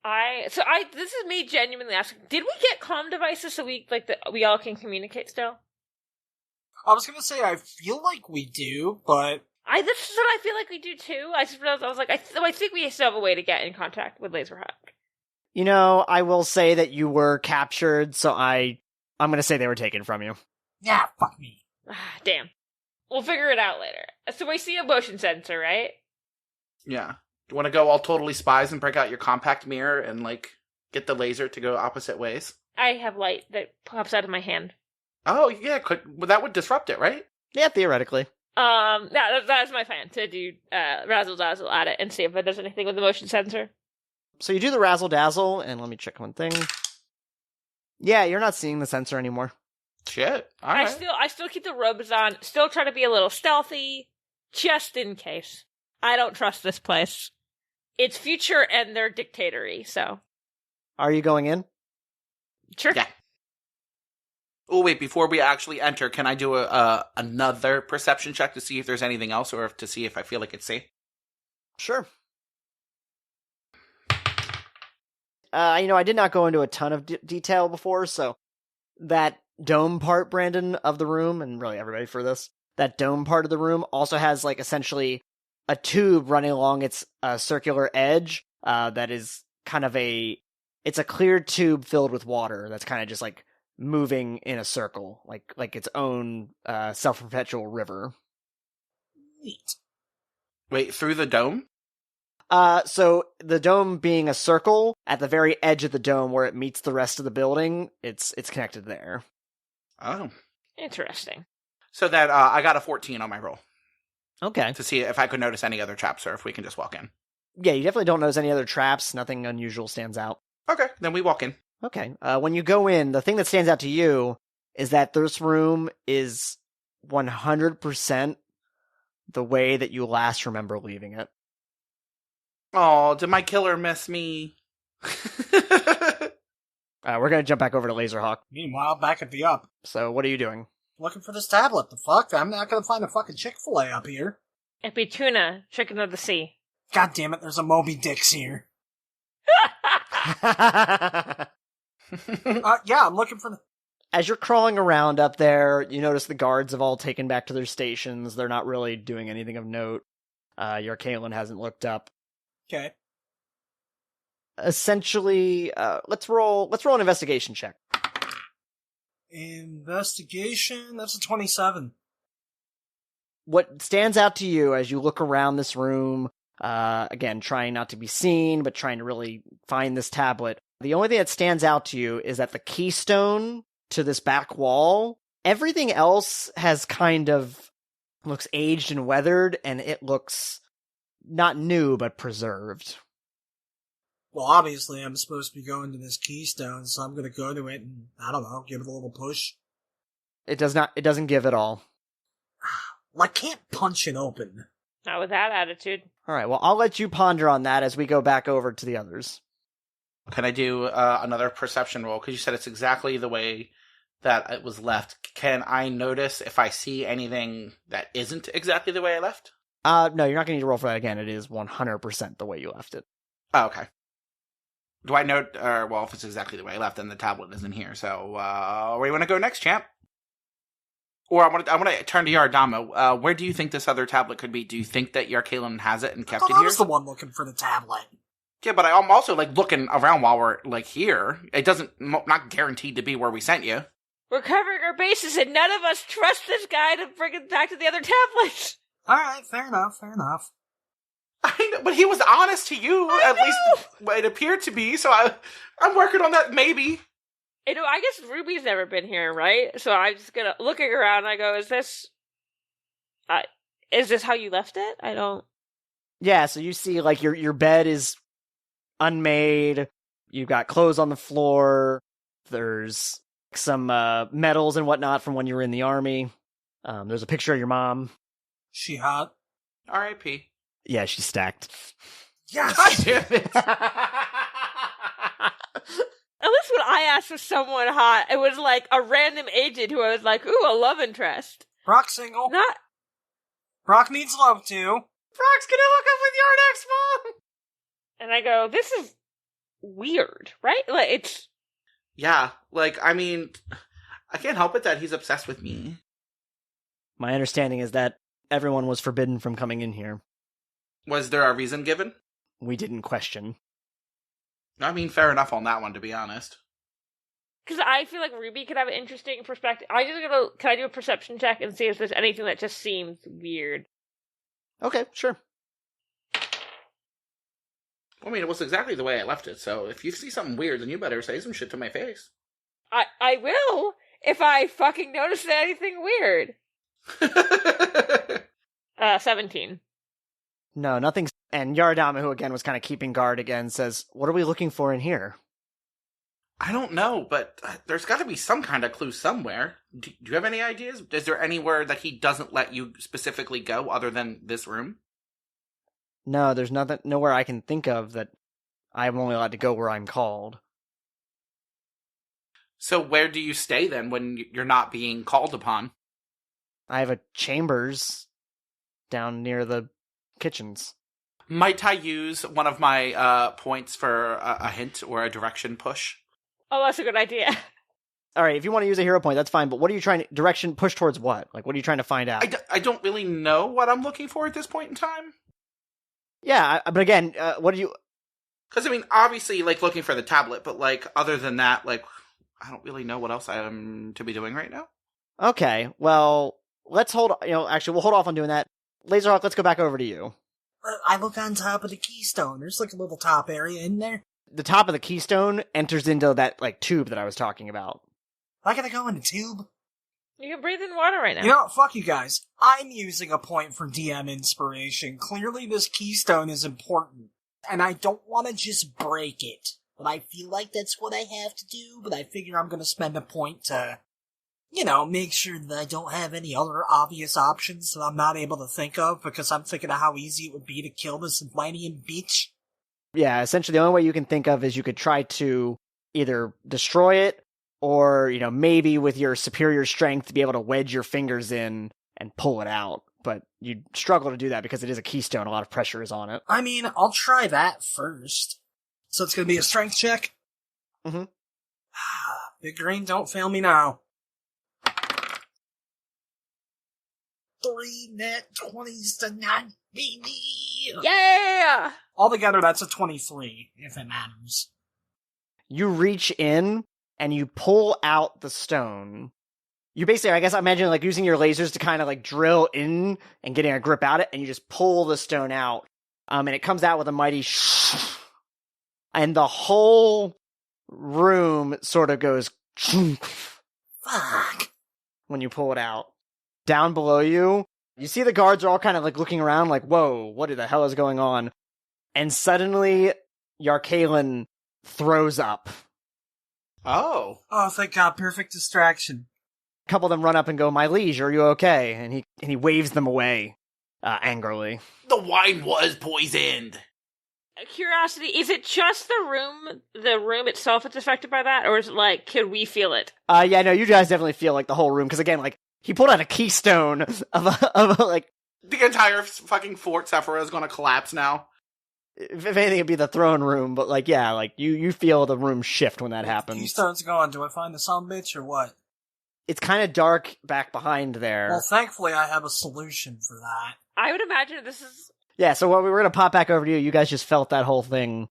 This is me genuinely asking, did we get comm devices so we all can communicate still? I was gonna say, I feel like we do, but... This is what I feel like we do too. I just realized, I was like, I think we still have a way to get in contact with Lazerhawk. You know, I will say that you were captured, so I'm gonna say they were taken from you. Yeah, fuck me. Damn. We'll figure it out later. So we see a motion sensor, right? Yeah. You want to go all totally spies and break out your compact mirror and, like, get the laser to go opposite ways? I have light that pops out of my hand. Oh, yeah, that would disrupt it, right? Yeah, theoretically. That's my plan, to do razzle dazzle at it and see if it does anything with the motion sensor. So you do the razzle dazzle, and let me check one thing. Yeah, you're not seeing the sensor anymore. Shit. All right. I still keep the robes on, still try to be a little stealthy, just in case. I don't trust this place. It's future and they're dictatory, so. Are you going in? Sure. Yeah. Oh, wait, before we actually enter, can I do another perception check to see if there's anything else or to see if I feel like it's safe? Sure. I did not go into a ton of detail before, so that dome part, Brandon, of the room, and really everybody for this, that dome part of the room also has, like, essentially a tube running along its circular edge that is kind of it's a clear tube filled with water that's kind of just, like, moving in a circle, like its own self-perpetual river. Neat. Wait, through the dome? So the dome being a circle, at the very edge of the dome where it meets the rest of the building, it's connected there. Oh. Interesting. So that I got a 14 on my roll. Okay. To see if I could notice any other traps or if we can just walk in. Yeah, you definitely don't notice any other traps. Nothing unusual stands out. Okay, then we walk in. Okay. When you go in, the thing that stands out to you is that this room is 100% the way that you last remember leaving it. Oh, did my killer miss me? We're going to jump back over to Lazerhawk. Meanwhile, back at the up. So what are you doing? Looking for this tablet, the fuck? I'm not gonna find a fucking Chick-fil-A up here. It'd be tuna, chicken of the sea. God damn it, there's a Moby Dix here. Yeah, I'm looking for the... As you're crawling around up there, you notice the guards have all taken back to their stations. They're not really doing anything of note. Yarkalen hasn't looked up. Okay. Essentially, let's roll an investigation check. Investigation? That's a 27. What stands out to you as you look around this room, again, trying not to be seen, but trying to really find this tablet, the only thing that stands out to you is that the keystone to this back wall, everything else has kind of looks aged and weathered, and it looks not new, but preserved. Well, obviously, I'm supposed to be going to this keystone, so I'm gonna go to it and, I don't know, give it a little push. It doesn't give at all. Well, I can't punch it open. Not with that attitude. Alright, well, I'll let you ponder on that as we go back over to the others. Can I do another perception roll? Because you said it's exactly the way that it was left. Can I notice if I see anything that isn't exactly the way I left? No, you're not going to need to roll for that again. It is 100% the way you left it. Oh, okay. Do I know, well, if it's exactly the way I left, then the tablet isn't here. So, where do you want to go next, champ? Or I want to turn to Yardama. Where do you think this other tablet could be? Do you think that Yarkalen has it and kept it I here? was the one looking for the tablet. Yeah, but I'm also, like, looking around while we're, like, here. It doesn't, not guaranteed to be where we sent you. We're covering our bases and none of us trust this guy to bring it back to the other tablets. Alright, fair enough. I know, but he was honest to you, at least it appeared to be, so I'm working on that, maybe. You know, I guess Ruby's never been here, right? So I'm just gonna, looking around, I go, is this how you left it? I don't... Yeah, so you see, like, your bed is unmade, you've got clothes on the floor, there's some medals and whatnot from when you were in the army, there's a picture of your mom. She hot? R.I.P. Yeah, she's stacked. Yes! God damn it! At least when I asked for someone hot, it was like a random agent who I was like, ooh, a love interest. Brock's single. Not. Brock needs love too. Brock's gonna hook up with Yardak's mom! And I go, this is weird, right? Like, it's. Yeah, like, I mean, I can't help it that he's obsessed with me. My understanding is that everyone was forbidden from coming in here. Was there a reason given? We didn't question. I mean, fair enough on that one, to be honest. Because I feel like Ruby could have an interesting perspective. Can I do a perception check and see if there's anything that just seems weird? Okay, sure. I mean, it was exactly the way I left it, so if you see something weird, then you better say some shit to my face. I will, if I fucking notice anything weird. 17. No, nothing's... And Yaradama, who again was kind of keeping guard again, says, what are we looking for in here? I don't know, but there's got to be some kind of clue somewhere. Do you have any ideas? Is there anywhere that he doesn't let you specifically go other than this room? No, there's nowhere I can think of that I'm only allowed to go where I'm called. So where do you stay then when you're not being called upon? I have a chambers down near the kitchens. Might I use one of my points for a hint or a direction push? Oh, that's a good idea. Alright, if you want to use a hero point, that's fine, but what are you trying to... Direction, push towards what? Like, what are you trying to find out? I don't really know what I'm looking for at this point in time. Yeah, but again, what do you... Because, I mean, obviously, like, looking for the tablet, but, like, other than that, like, I don't really know what else I am to be doing right now. Okay, well, let's hold... actually, we'll hold off on doing that. Lazerhawk, let's go back over to you. I look on top of the keystone. There's like a little top area in there. The top of the keystone enters into that, like, tube that I was talking about. Am I gonna go in the tube? You can breathe in water right now. You know what? Fuck you guys. I'm using a point for DM inspiration. Clearly this keystone is important. And I don't want to just break it. But I feel like that's what I have to do. But I figure I'm gonna spend a point to, make sure that I don't have any other obvious options that I'm not able to think of. Because I'm thinking of how easy it would be to kill this Atlantean bitch. Yeah, essentially the only way you can think of is you could try to either destroy it, or, maybe with your superior strength to be able to wedge your fingers in and pull it out. But you'd struggle to do that because it is a keystone, a lot of pressure is on it. I mean, I'll try that first. So it's gonna be a strength check? Mm-hmm. Big Green, don't fail me now. 3 net 20s to 9, baby! Yeah! Altogether, that's a 23, if it matters. You reach in, and you pull out the stone. You basically, I guess I imagine, like, using your lasers to kind of, like, drill in and getting a grip at it, and you just pull the stone out. And it comes out with a mighty and the whole room sort of goes Fuck. when you pull it out. Down below you, you see the guards are all kind of, like, looking around, like, whoa, what the hell is going on? And suddenly, Yarkalen throws up. Oh. Oh, thank God, perfect distraction. A couple of them run up and go, "My liege, are you okay?" And he waves them away, angrily. The wine was poisoned. Curiosity, is it just the room itself that's affected by that? Or is it like, could we feel it? Yeah, no, you guys definitely feel like the whole room, because again, like, he pulled out a keystone of a like... The entire fucking Fort Sephora is gonna collapse now. If anything, it'd be the throne room, but, like, yeah, like, you feel the room shift when that happens. Keystone's gone. Do I find the sumbitch or what? It's kind of dark back behind there. Well, thankfully I have a solution for that. I would imagine this is... Yeah, so we're gonna pop back over to you. You guys just felt that whole thing.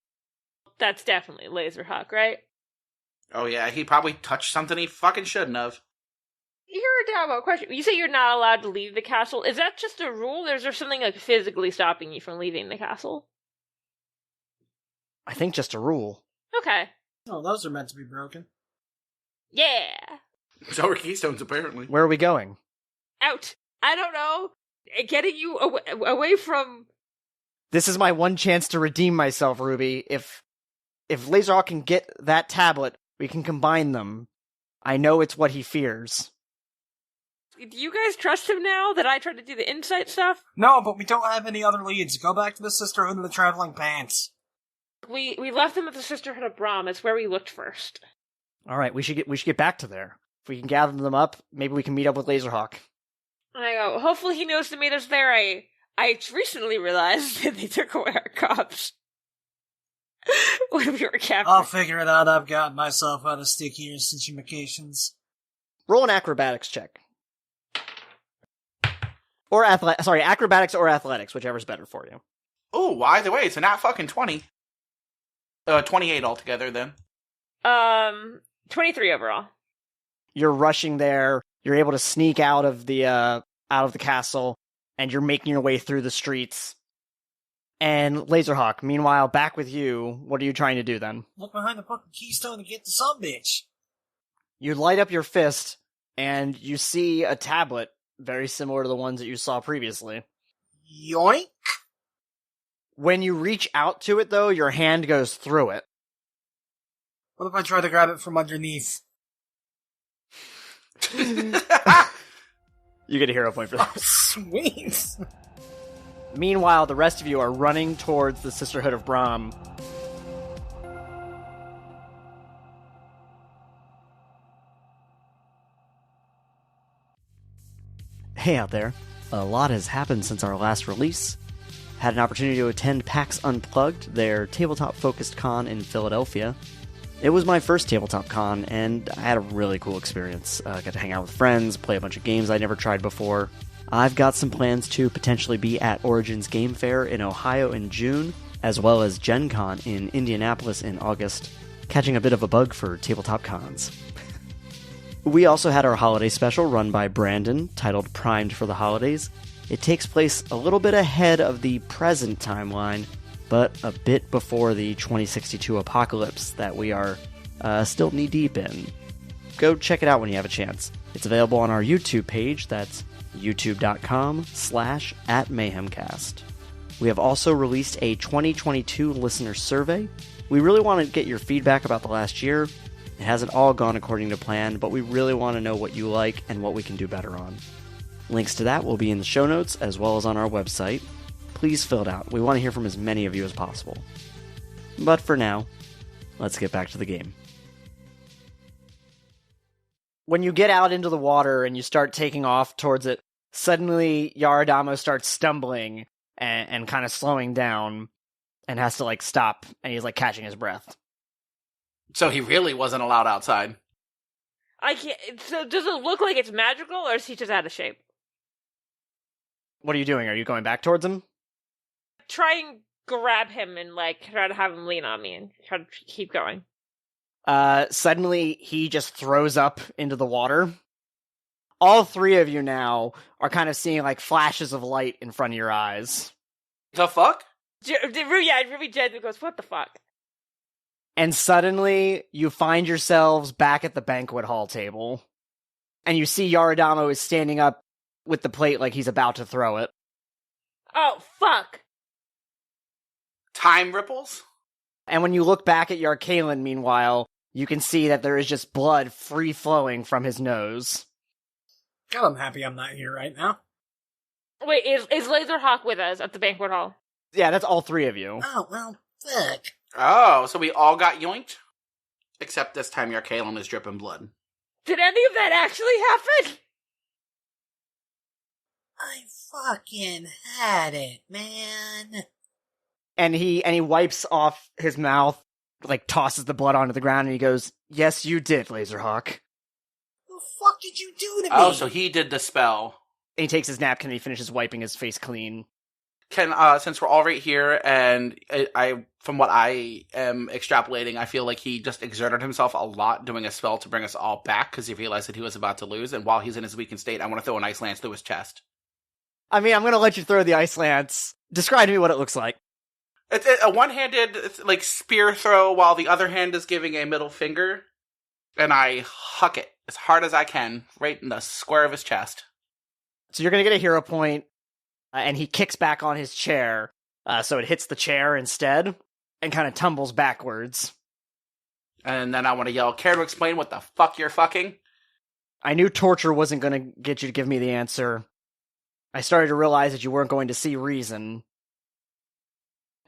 That's definitely Lazerhawk, right? Oh yeah, he probably touched something he fucking shouldn't have. You're down about a question. You say you're not allowed to leave the castle. Is that just a rule, or is there something like physically stopping you from leaving the castle? I think just a rule. Okay. Oh, those are meant to be broken. Yeah. So are keystones, apparently. Where are we going? Out. I don't know. Getting you away from... This is my one chance to redeem myself, Ruby. If Lazerhawk can get that tablet, we can combine them. I know it's what he fears. Do you guys trust him now that I tried to do the insight stuff? No, but we don't have any other leads. Go back to the Sisterhood of the Traveling Pants. We left them at the Sisterhood of Brahm. It's where we looked first. All right, we should get back to there. If we can gather them up, maybe we can meet up with Lazerhawk. I go, hopefully he knows to meet us there. I recently realized that they took away our cops when we were captured. I'll figure it out. I've gotten myself out of stickier situations. Roll an acrobatics check. Or acrobatics or athletics, whichever's better for you. Oh, either way, it's a nat fucking 20. 28 altogether, then. 23 overall. You're rushing there. You're able to sneak out of the castle, and you're making your way through the streets. And Lazerhawk, meanwhile, back with you. What are you trying to do then? Look behind the fucking keystone and get the sumbitch. You light up your fist, and you see a tablet very similar to the ones that you saw previously. Yoink! When you reach out to it, though, your hand goes through it. What if I try to grab it from underneath? You get a hero point for that. Oh, sweet! Meanwhile, the rest of you are running towards the Sisterhood of Brahm. Hey out there. A lot has happened since our last release. Had an opportunity to attend PAX Unplugged, their tabletop-focused con in Philadelphia. It was my first tabletop con, and I had a really cool experience. Got to hang out with friends, play a bunch of games I'd never tried before. I've got some plans to potentially be at Origins Game Fair in Ohio in June, as well as Gen Con in Indianapolis in August, catching a bit of a bug for tabletop cons. We also had our holiday special run by Brandon, titled Primed for the Holidays. It takes place a little bit ahead of the present timeline, but a bit before the 2062 apocalypse that we are still knee-deep in. Go check it out when you have a chance. It's available on our YouTube page, that's youtube.com/@mayhemcast. We have also released a 2022 listener survey. We really want to get your feedback about the last year. It hasn't all gone according to plan, but we really want to know what you like and what we can do better on. Links to that will be in the show notes as well as on our website. Please fill it out. We want to hear from as many of you as possible. But for now, let's get back to the game. When you get out into the water and you start taking off towards it, suddenly Yaradamo starts stumbling and kind of slowing down and has to stop, and he's catching his breath. So he really wasn't allowed outside. I can't. So does it look like it's magical, or is he just out of shape? What are you doing? Are you going back towards him? Try and grab him and try to have him lean on me and try to keep going. Suddenly he just throws up into the water. All three of you now are kind of seeing flashes of light in front of your eyes. The fuck? Ruby Jensen goes, what the fuck? And suddenly, you find yourselves back at the banquet hall table. And you see Yaradamo is standing up with the plate like he's about to throw it. Oh, fuck! Time ripples? And when you look back at Yarkalen, meanwhile, you can see that there is just blood free-flowing from his nose. God, I'm happy I'm not here right now. Wait, is Lazerhawk with us at the banquet hall? Yeah, that's all three of you. Oh, well, fuck. Oh, so we all got yoinked? Except this time Yarkalen is dripping blood. Did any of that actually happen? I fucking had it, man. And he wipes off his mouth, tosses the blood onto the ground, and he goes, "Yes, you did, Lazerhawk." What the fuck did you do to me? Oh, so he did the spell. And he takes his napkin and he finishes wiping his face clean. Can, since we're all right here, and I from what I am extrapolating, I feel like he just exerted himself a lot doing a spell to bring us all back, because he realized that he was about to lose, and while he's in his weakened state, I want to throw an ice lance through his chest. I mean, I'm going to let you throw the ice lance. Describe to me what it looks like. It's a one-handed, spear throw, while the other hand is giving a middle finger, and I huck it as hard as I can, right in the square of his chest. So you're going to get a hero point, and he kicks back on his chair, so it hits the chair instead, and kind of tumbles backwards. And then I want to yell, care to explain what the fuck you're fucking? I knew torture wasn't going to get you to give me the answer. I started to realize that you weren't going to see reason.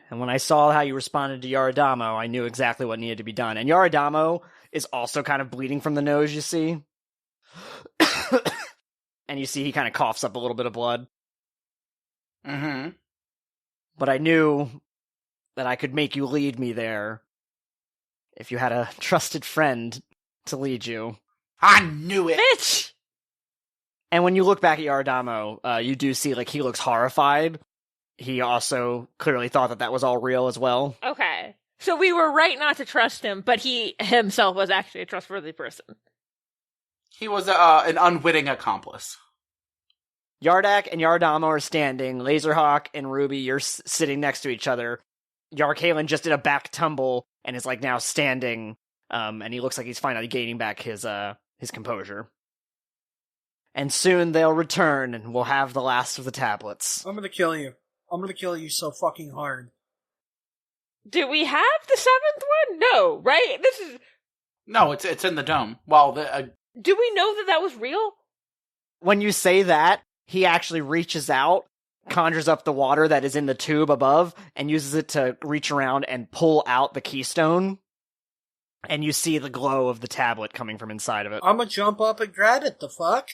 And when I saw how you responded to Yaradamo, I knew exactly what needed to be done. And Yaradamo is also kind of bleeding from the nose, you see. And you see he kind of coughs up a little bit of blood. Mm-hmm. But I knew that I could make you lead me there if you had a trusted friend to lead you. I knew it! Bitch! And when you look back at Yaradamo, you do see, like, he looks horrified. He also clearly thought that that was all real as well. Okay. So we were right not to trust him, but he himself was actually a trustworthy person. He was an unwitting accomplice. Yardak and Yaradamo are standing. Lazerhawk and Ruby, you're sitting next to each other. Yarkalen just did a back tumble and is, like, now standing. And he looks like he's finally gaining back his composure. And soon they'll return, and we'll have the last of the tablets. I'm gonna kill you. I'm gonna kill you so fucking hard. Do we have the seventh one? No, right? This is... No, it's in the dome. Well, Do we know that that was real? When you say that, he actually reaches out, conjures up the water that is in the tube above, and uses it to reach around and pull out the keystone. And you see the glow of the tablet coming from inside of it. I'm gonna jump up and grab it, the fuck?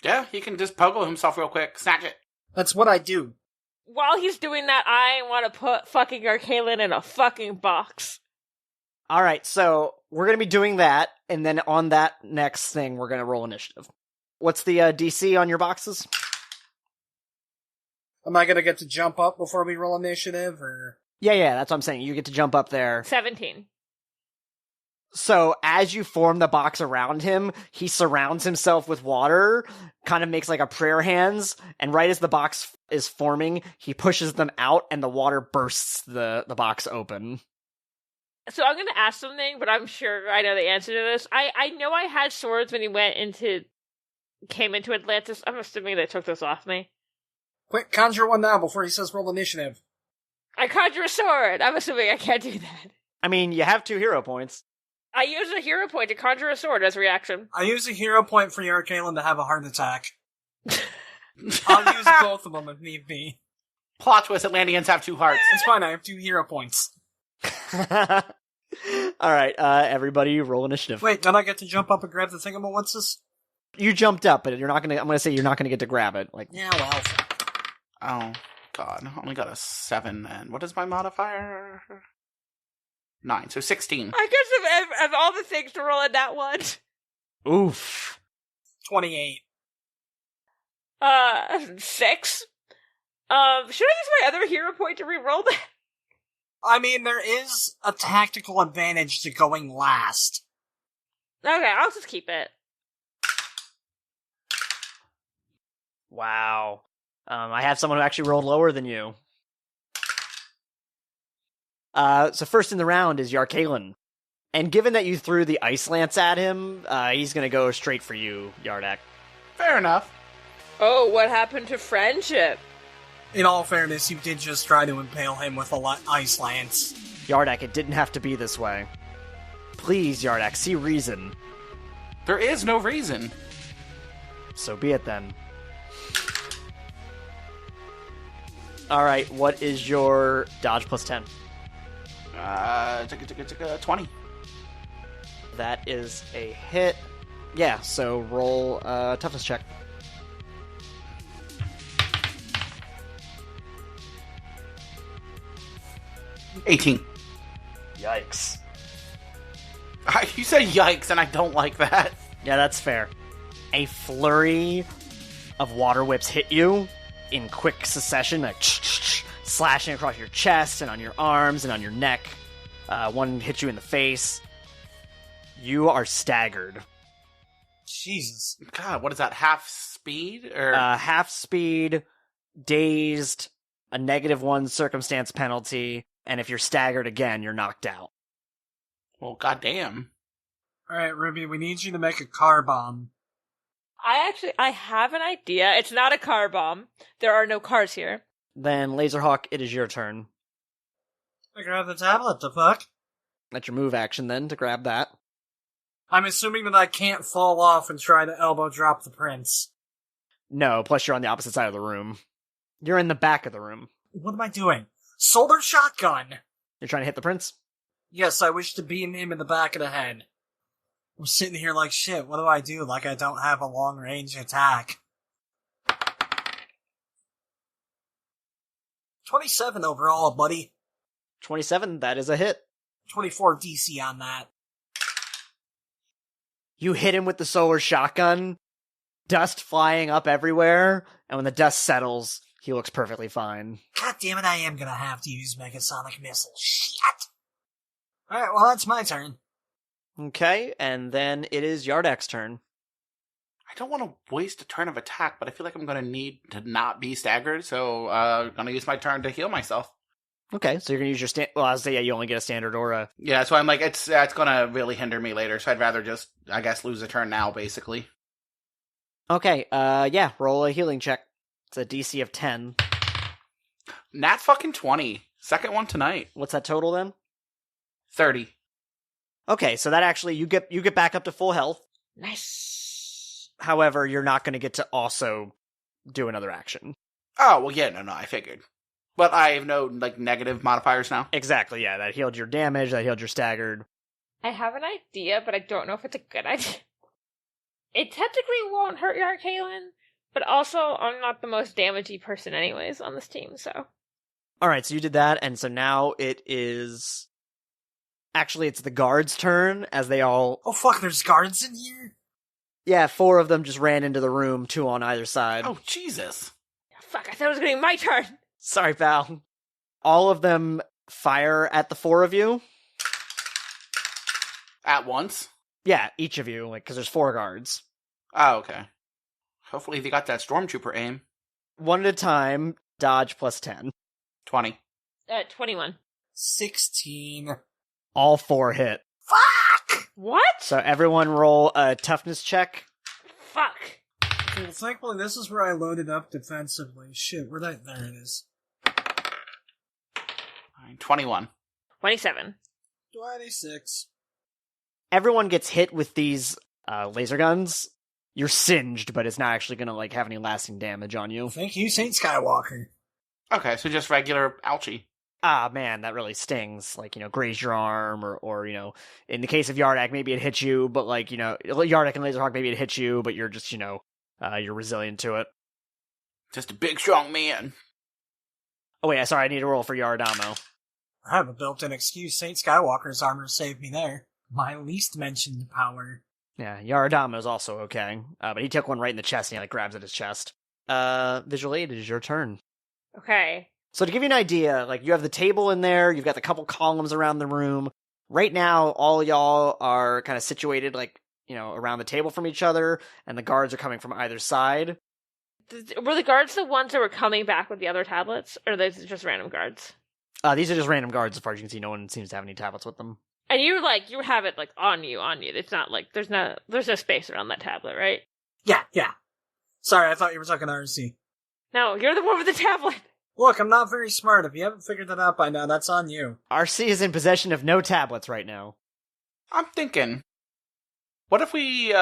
yeah, he can just pogo himself real quick, snatch it. That's what I do. While he's doing that, I want to put fucking Yarkalen in a fucking box. Alright, so we're going to be doing that, and then on that next thing, we're going to roll initiative. What's the DC on your boxes? Am I gonna get to jump up before we roll initiative, or...? Yeah, that's what I'm saying. You get to jump up there. 17. So, as you form the box around him, he surrounds himself with water, kind of makes like a prayer hands, and right as the box is forming, he pushes them out, and the water bursts the box open. So I'm going to ask something, but I'm sure I know the answer to this. I know I had swords when he came into Atlantis. I'm assuming they took this off me. Quick, conjure one now before he says roll initiative. I conjure a sword! I'm assuming I can't do that. I mean, you have 2 hero points. I use a hero point to conjure a sword as a reaction. I use a hero point for Yarkalen to have a heart attack. I'll use both of them if need be. Plot twist, Atlanteans have 2 hearts. It's fine, I have 2 hero points. Alright, everybody roll initiative. Wait, don't I get to jump up and grab the thingamawhat's-this? You jumped up, but I'm gonna say you're not gonna get to grab it. Like, Yeah, well... Oh, God. I only got a 7 then. What is my modifier? 9, so 16. I guess of all the things to roll in that one. oof. 28. 6? Should I use my other hero point to reroll that? I mean, there is a tactical advantage to going last. Okay, I'll just keep it. Wow. I have someone who actually rolled lower than you. So first in the round is Yarkalen. And given that you threw the ice lance at him, he's gonna go straight for you, Yardak. Fair enough. Oh, what happened to friendship? In all fairness, you did just try to impale him with a ice lance. Yardak, it didn't have to be this way. Please, Yardak, see reason. There is no reason. So be it then. Alright, what is your dodge plus 10? 20. That is a hit. Yeah, so roll a toughness check. $18. Yikes. You said yikes, and I don't like that. Yeah, that's fair. A flurry of water whips hit you in quick succession, like slashing across your chest and on your arms and on your neck. One hits you in the face. You are staggered. Jesus. God, what is that? Half speed? Or Half speed, dazed, a -1 circumstance penalty, and if you're staggered again, you're knocked out. well, goddamn. Alright, Ruby, we need you to make a car bomb. I have an idea. It's not a car bomb. There are no cars here. Then, Lazerhawk, it is your turn. I grab the tablet, the fuck? That's your move action then, to grab that. I'm assuming that I can't fall off and try to elbow drop the prince. No, plus you're on the opposite side of the room. You're in the back of the room. What am I doing? Solar shotgun! You're trying to hit the prince? Yes, I wish to beam him in the back of the head. I'm sitting here like, shit, what do I do? Like I don't have a long-range attack. 27 overall, buddy. 27, that is a hit. 24 DC on that. You hit him with the solar shotgun, dust flying up everywhere, and when the dust settles, he looks perfectly fine. God damn it, I am gonna have to use Megasonic Missile. Shit! Alright, well, that's my turn. Okay, and then it is Yardak's turn. I don't want to waste a turn of attack, but I feel like I'm going to need to not be staggered, so I'm going to use my turn to heal myself. Okay, so you're going to use your well, I was say, yeah, you only get a standard aura. Yeah, so I'm like, it's going to really hinder me later, so I'd rather just, I guess, lose a turn now, basically. Okay, yeah, roll a healing check. It's a DC of 10. Nat fucking 20. Second one tonight. What's that total then? 30. Okay, so that actually, you get back up to full health. Nice. However, you're not going to get to also do another action. Oh, well, yeah, no, I figured. But I have no, negative modifiers now? Exactly, yeah, that healed your damage, that healed your staggered. I have an idea, but I don't know if it's a good idea. It technically won't hurt Yarkalen, but also I'm not the most damagey person anyways on this team, so. Alright, so you did that, and so now it is... Actually, it's the guards' turn, as they all... Oh fuck, there's guards in here? Yeah, 4 of them just ran into the room, 2 on either side. Oh, Jesus. Fuck, I thought it was going to be my turn. Sorry, pal. All of them fire at the 4 of you. At once? Yeah, each of you, because there's 4 guards. Oh, okay. Hopefully they got that stormtrooper aim. 1 at a time, dodge plus 10. 20. 21. 16. All 4 hit. Fuck! What? So everyone roll a toughness check. Fuck. Okay, well, thankfully this is where I loaded up defensively. Shit, there it is. 21. 27. 26. Everyone gets hit with these laser guns. You're singed, but it's not actually going to have any lasting damage on you. Thank you, Saint Skywalker. Okay, so just regular ouchie. Ah, man, that really stings. Graze your arm, or in the case of Yardak, maybe it hits you, but Yardak and Lazerhawk, maybe it hits you, but you're just, you're resilient to it. Just a big, strong man. Oh, wait, sorry, I need to roll for Yardamo. I have a built-in excuse. Saint Skywalker's armor saved me there. My least mentioned power. Yeah, Yaradama is also okay, but he took one right in the chest, and he, grabs at his chest. Visual Aid, it is your turn. Okay. So to give you an idea, you have the table in there, you've got the couple columns around the room. Right now, all y'all are kind of situated, around the table from each other, and the guards are coming from either side. Were the guards the ones that were coming back with the other tablets, or are they just random guards? These are just random guards, as far as you can see. No one seems to have any tablets with them. And you have it on you. It's not there's no space around that tablet, right? Yeah. Sorry, I thought you were talking RC. No, you're the one with the tablet. Look, I'm not very smart. If you haven't figured that out by now, that's on you. RC is in possession of no tablets right now. I'm thinking, what if we,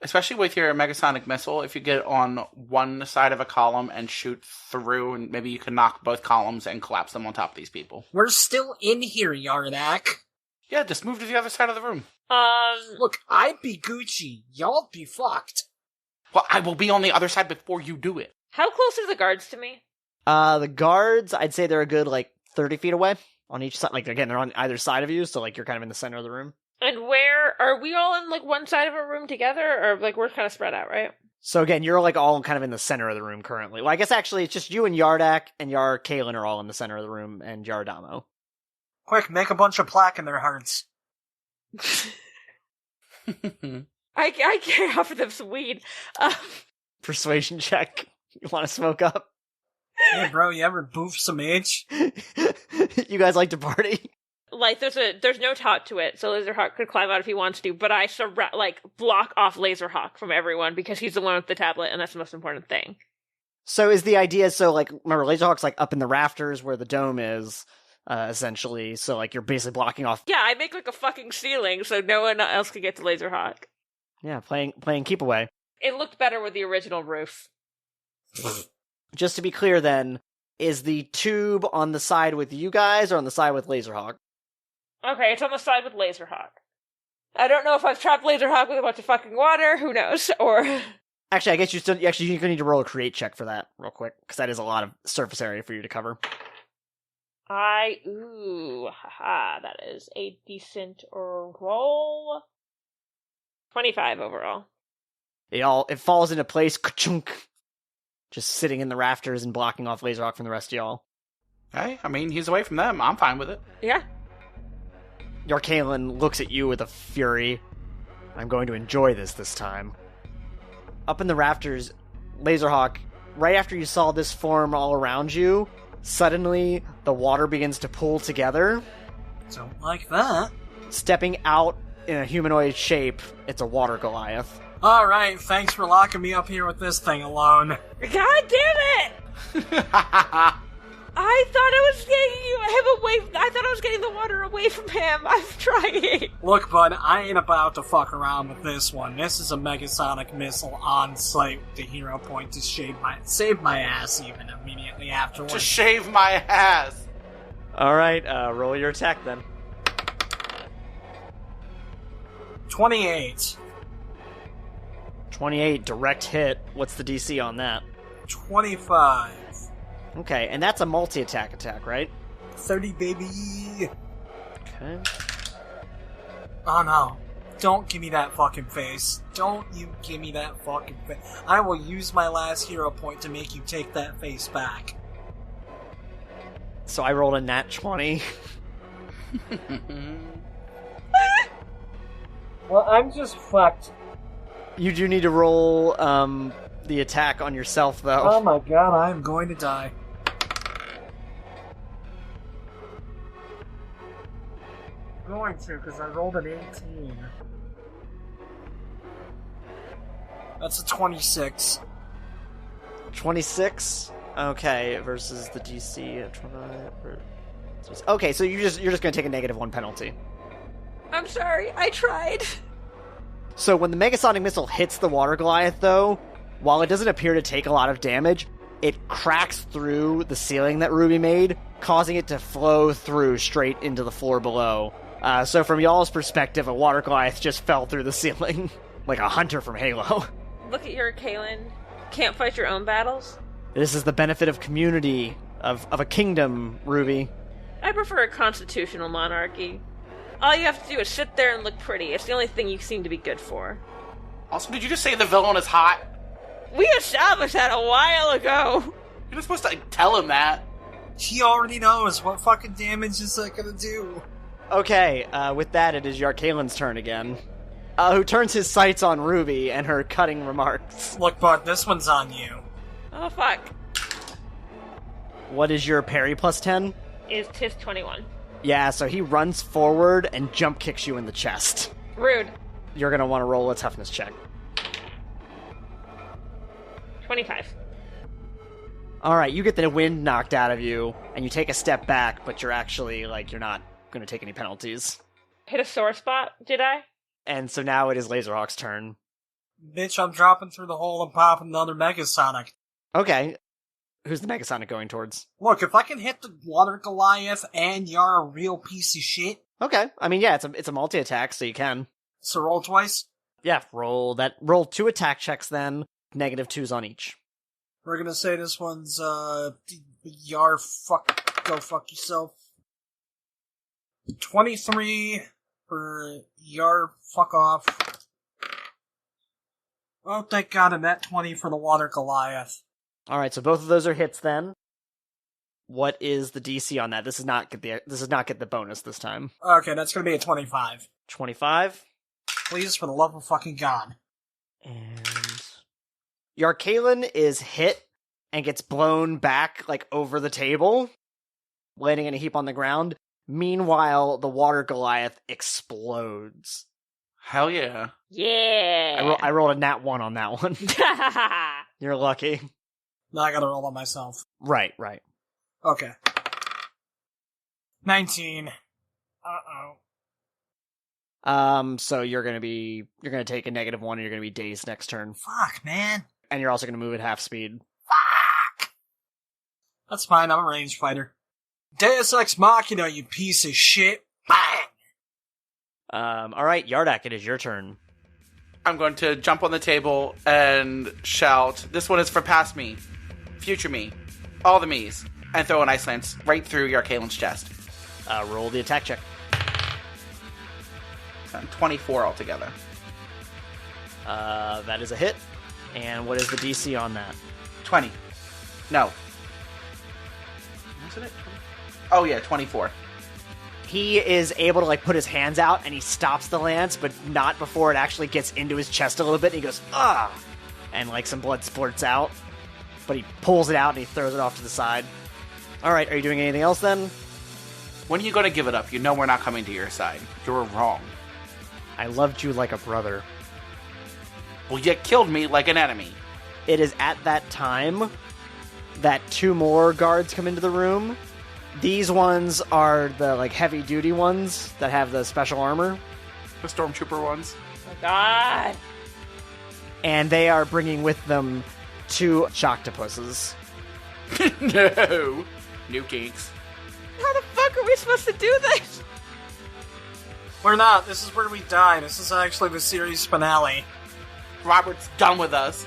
especially with your Megasonic Missile, if you get on one side of a column and shoot through, and maybe you can knock both columns and collapse them on top of these people. We're still in here, Yardak. Yeah, just move to the other side of the room. Look, I'd be Gucci. Y'all be fucked. Well, I will be on the other side before you do it. How close are the guards to me? The guards, I'd say they're a good, 30 feet away on each side. Again, they're on either side of you, so, you're kind of in the center of the room. And where, are we all in, one side of a room together, or, we're kind of spread out, right? So again, you're, all kind of in the center of the room currently. Well, I guess actually it's just you and Yardak and Yarkalen are all in the center of the room, and Yardamo. Quick, make a bunch of plaque in their hearts. I can't offer them some weed. Persuasion check. You want to smoke up? Hey, bro, you ever boof some age? You guys like to party? There's no top to it, so Lazerhawk could climb out if he wants to, but I block off Lazerhawk from everyone because he's the one with the tablet, and that's the most important thing. So is the idea, remember, Lazerhawk's, up in the rafters where the dome is, essentially. So, like, you're basically blocking off. Yeah, I make like a fucking ceiling so no one else can get to Lazerhawk. Yeah, playing keep away. It looked better with the original roof. Just to be clear, then, is the tube on the side with you guys or on the side with Lazerhawk? Okay, it's on the side with Lazerhawk. I don't know if I've trapped Lazerhawk with a bunch of fucking water, who knows, or... Actually, I guess you need to roll a create check for that real quick, because that is a lot of surface area for you to cover. Haha, that is a decent roll. 25 overall. It falls into place, ka-chunk, just sitting in the rafters and blocking off Lazerhawk from the rest of y'all. Hey, I mean, he's away from them. I'm fine with it. Yeah. Yarkalen looks at you with a fury. I'm going to enjoy this time. Up in the rafters, Lazerhawk, right after you saw this form all around you, suddenly the water begins to pull together. Don't like that. Stepping out in a humanoid shape, it's a water Goliath. Alright, thanks for locking me up here with this thing alone. God damn it! I thought I was getting him away. I thought I was getting the water away from him. I'm trying. Look, bud, I ain't about to fuck around with this one. This is a megasonic missile on site with the hero point to save my ass even immediately afterwards. To shave my ass! Alright, roll your attack then. 28. 28, direct hit. What's the DC on that? 25. Okay, and that's a multi-attack attack, right? 30, baby! Okay. Oh no. Don't give me that fucking face. Don't you give me that fucking face. I will use my last hero point to make you take that face back. So I rolled a nat 20. Well, I'm just fucked. You do need to roll the attack on yourself, though. Oh my god, I am going to die. I'm going to, because I rolled an 18. That's a 26. 26? Okay, versus the DC of 25. Okay, so you're just going to take a -1 penalty. I'm sorry. I tried. So when the Megasonic Missile hits the Water Goliath, though, while it doesn't appear to take a lot of damage, it cracks through the ceiling that Ruby made, causing it to flow through straight into the floor below. So from y'all's perspective, a Water Goliath just fell through the ceiling, like a hunter from Halo. Look at your Kalen. Can't fight your own battles? This is the benefit of community, of a kingdom, Ruby. I prefer a constitutional monarchy. All you have to do is sit there and look pretty. It's the only thing you seem to be good for. Also, did you just say the villain is hot? We established that a while ago. You're not supposed to tell him that. He already knows. What fucking damage is that gonna do? Okay, with that, it is Yarkalen's turn again. Who turns his sights on Ruby and her cutting remarks. Look, bud, this one's on you. Oh, fuck. What is your parry plus 10? Is tis 21. Yeah, so he runs forward and jump kicks you in the chest. Rude. You're gonna want to roll a toughness check. 25. Alright, you get the wind knocked out of you, and you take a step back, but you're actually, you're not gonna take any penalties. Hit a sore spot, did I? And so now it is Lazerhawk's turn. Bitch, I'm dropping through the hole and popping another Megasonic. Okay. Who's the Megasonic going towards? Look, if I can hit the Water Goliath and you're a real piece of shit... Okay, I mean, yeah, it's a multi-attack, so you can. So roll twice? Yeah, roll 2 attack checks then, -2s on each. We're gonna say this one's, go fuck yourself. 23 for fuck off. Oh, thank god, a net 20 for the Water Goliath. Alright, so both of those are hits then. What is the DC on that? This does not get the bonus this time. Okay, that's gonna be a 25. 25. Please, for the love of fucking god. And Yarkalen is hit and gets blown back, over the table, landing in a heap on the ground. Meanwhile, the Water Goliath explodes. Hell yeah. Yeah. I rolled a nat 1 on that one. You're lucky. Now I gotta roll on myself. Right. Okay. 19. Uh-oh. So you're gonna take a -1 and you're gonna be dazed next turn. Fuck, man. And you're also gonna move at half speed. Fuck! That's fine, I'm a range fighter. Deus Ex Machina, you piece of shit. Bang! Alright, Yardak, it is your turn. I'm going to jump on the table and shout, "This one is for past me, future me, all the me's," and throw an Ice Lance right through Yarkalen's chest. Roll the attack check. 24 altogether. That is a hit. And what is the DC on that? 20. No. Wasn't it 20? Oh yeah, 24. He is able to, put his hands out, and he stops the lance, but not before it actually gets into his chest a little bit, and he goes, "Ah!" And, some blood splurts out. But he pulls it out, and he throws it off to the side. Alright, are you doing anything else, then? When are you going to give it up? You know we're not coming to your side. You're wrong. I loved you like a brother. Well, you killed me like an enemy. It is at that time that 2 more guards come into the room. These ones are the, heavy-duty ones that have the special armor. The stormtrooper ones. Oh, God. And they are bringing with them 2 shoctopuses. No. New geeks. How the fuck are we supposed to do this? We're not. This is where we die. This is actually the series finale. Robert's done with us.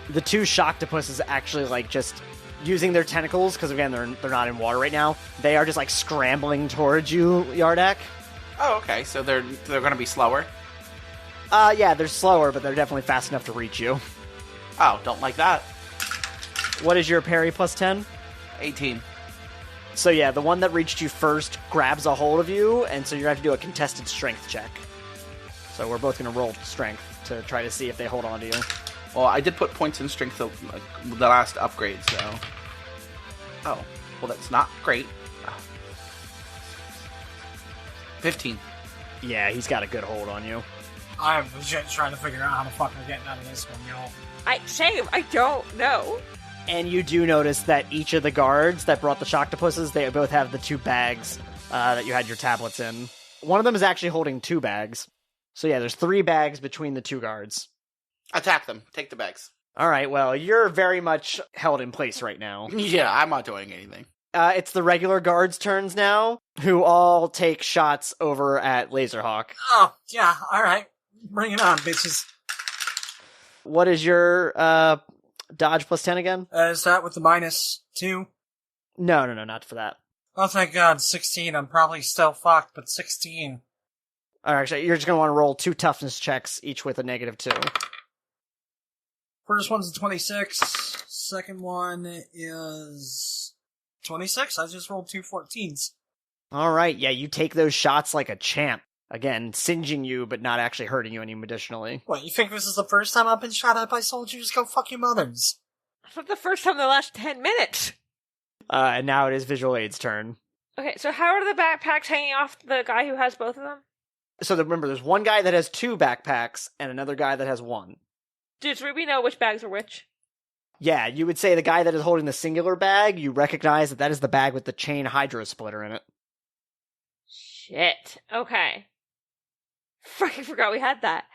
The 2 shoctopuses actually, just using their tentacles, because, again, they're not in water right now. They are just, scrambling towards you, Yardak. Oh, okay. So they're going to be slower? Yeah, they're slower, but they're definitely fast enough to reach you. Oh, don't like that. What is your parry plus 10? 18. So yeah, the one that reached you first grabs a hold of you, and so you're going to have to do a contested strength check. So we're both going to roll strength to try to see if they hold on to you. Well, I did put points in strength the last upgrade, so... Oh, well that's not great. 15. Yeah, he's got a good hold on you. I'm legit trying to figure out how the fuck we're getting out of this one, y'all. I don't know. And you do notice that each of the guards that brought the shoctopuses, they both have the 2 bags that you had your tablets in. One of them is actually holding 2 bags. So yeah, there's 3 bags between the 2 guards. Attack them. Take the bags. Alright, well, you're very much held in place right now. Yeah, I'm not doing anything. It's the regular guards' turns now, who all take shots over at Lazerhawk. Oh, yeah, alright. Bring it on, bitches. What is your dodge plus 10 again? Is that with the -2? No, not for that. Oh, thank God, 16. I'm probably still fucked, but 16. Alright, actually, you're just going to want to roll 2 toughness checks, each with a -2. First one's a 26. Second one is 26. I just rolled 2 14s. Alright, yeah, you take those shots like a champ. Again, singeing you, but not actually hurting you any additionally. What, you think this is the first time I've been shot at by soldiers? Go fuck your mothers. For the first time in the last 10 minutes. And now it is Visual Aid's turn. Okay, so how are the backpacks hanging off the guy who has both of them? So remember, there's one guy that has 2 backpacks, and another guy that has 1. Does Ruby know which bags are which? Yeah, you would say the guy that is holding the singular bag, you recognize that is the bag with the chain hydro splitter in it. Shit. Okay. Fucking forgot we had that.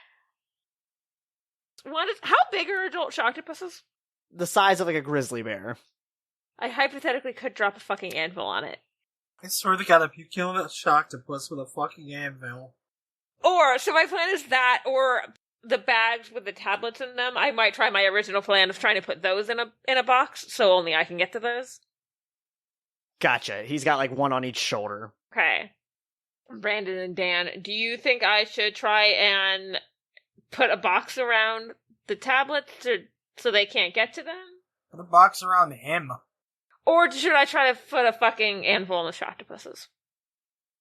How big are adult shoctopuses? The size of a grizzly bear. I hypothetically could drop a fucking anvil on it. I swear to God, if you kill a shoctopus with a fucking anvil. So my plan is that, or the bags with the tablets in them. I might try my original plan of trying to put those in a box, so only I can get to those. Gotcha. He's got 1 on each shoulder. Okay. Brandon and Dan, do you think I should try and put a box around the tablets so they can't get to them? Put a box around him. Or should I try to put a fucking anvil on the shoctopuses?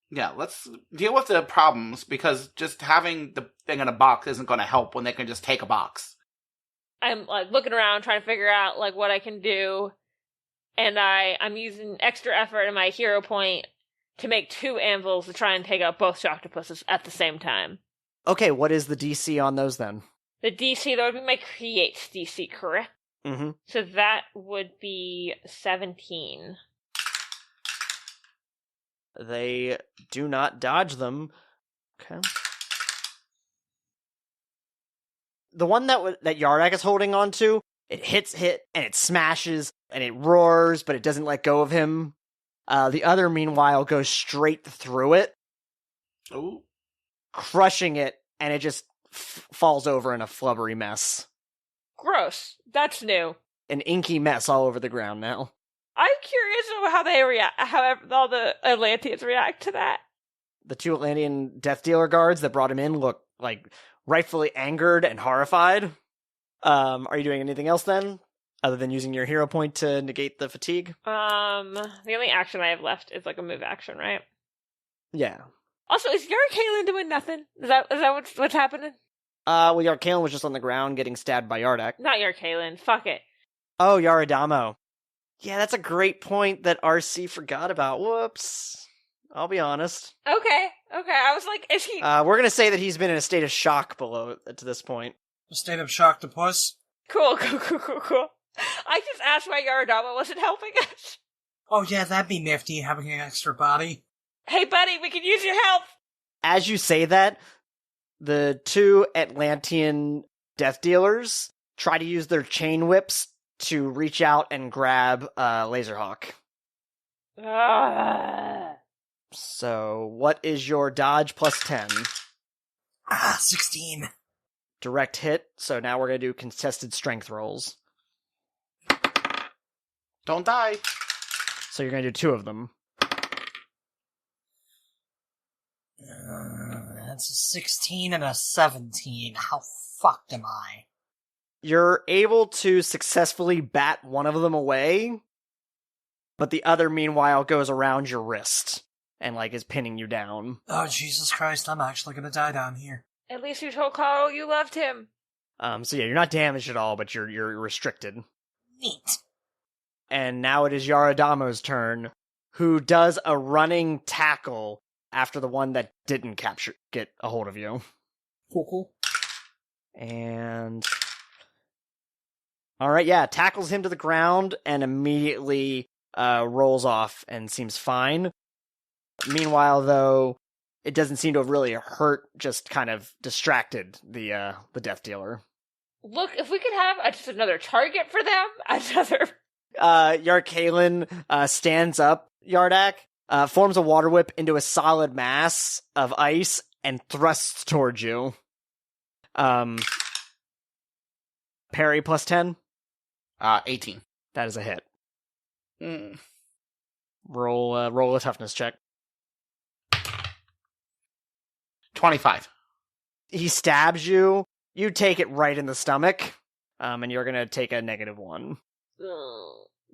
Yeah, let's deal with the problems, because just having the thing in a box isn't going to help when they can just take a box. I'm looking around trying to figure out what I can do, and I'm using extra effort in my hero point to make 2 anvils to try and take out both shoctopuses at the same time. Okay, what is the DC on those then? The DC, that would be my create DC, correct? Mm-hmm. So that would be 17. They do not dodge them. Okay. The one that Yardak is holding onto, it hits and it smashes and it roars, but it doesn't let go of him. The other, meanwhile, goes straight through it, Ooh. crushing it, and it just falls over in a flubbery mess. Gross. That's new. An inky mess all over the ground now. I'm curious about how they react, how all the Atlanteans react to that. The two Atlantean Death Dealer guards that brought him in look like rightfully angered and horrified. Are you doing anything else then, other than using your hero point to negate the fatigue? The only action I have left is like a move action, right? Yeah. Also, is Yarkalen doing nothing? Is that what's happening? Well, Yarkalen was just on the ground getting stabbed by Yardak. Not Yarkalen. Fuck it. Oh, Yaradamo. Yeah, that's a great point that RC forgot about. Whoops. I'll be honest. Okay. I was like, is he... We're gonna say that he's been in a state of shock below to this point. A state of shock to puss. Cool. I just asked why Yaradama wasn't helping us. Oh yeah, that'd be nifty, having an extra body. Hey, buddy, we can use your help. As you say that, the two Atlantean Death Dealers try to use their chain whips to reach out and grab Lazerhawk. So, what is your dodge plus 10? 16. Direct hit, so now we're going to do contested strength rolls. Don't die. So you're going to do 2 of them. That's a 16 and a 17. How fucked am I? You're able to successfully bat one of them away, but the other, meanwhile, goes around your wrist and, like, is pinning you down. Oh, Jesus Christ, I'm actually gonna die down here. At least you told Carl you loved him. So yeah, you're not damaged at all, but you're restricted. Neat. And now it is Yaradamo's turn, who does a running tackle after the one that didn't get a hold of you. Cool. And... Alright, yeah, tackles him to the ground and immediately rolls off and seems fine. Meanwhile, though, it doesn't seem to have really hurt, just kind of distracted the Death Dealer. Look, if we could have just another target for them, another... Yarkalen stands up, Yardak, forms a water whip into a solid mass of ice, and thrusts towards you. Parry plus 10? 18. That is a hit. Roll a toughness check. 25. He stabs you. You take it right in the stomach, and you're gonna take a -1.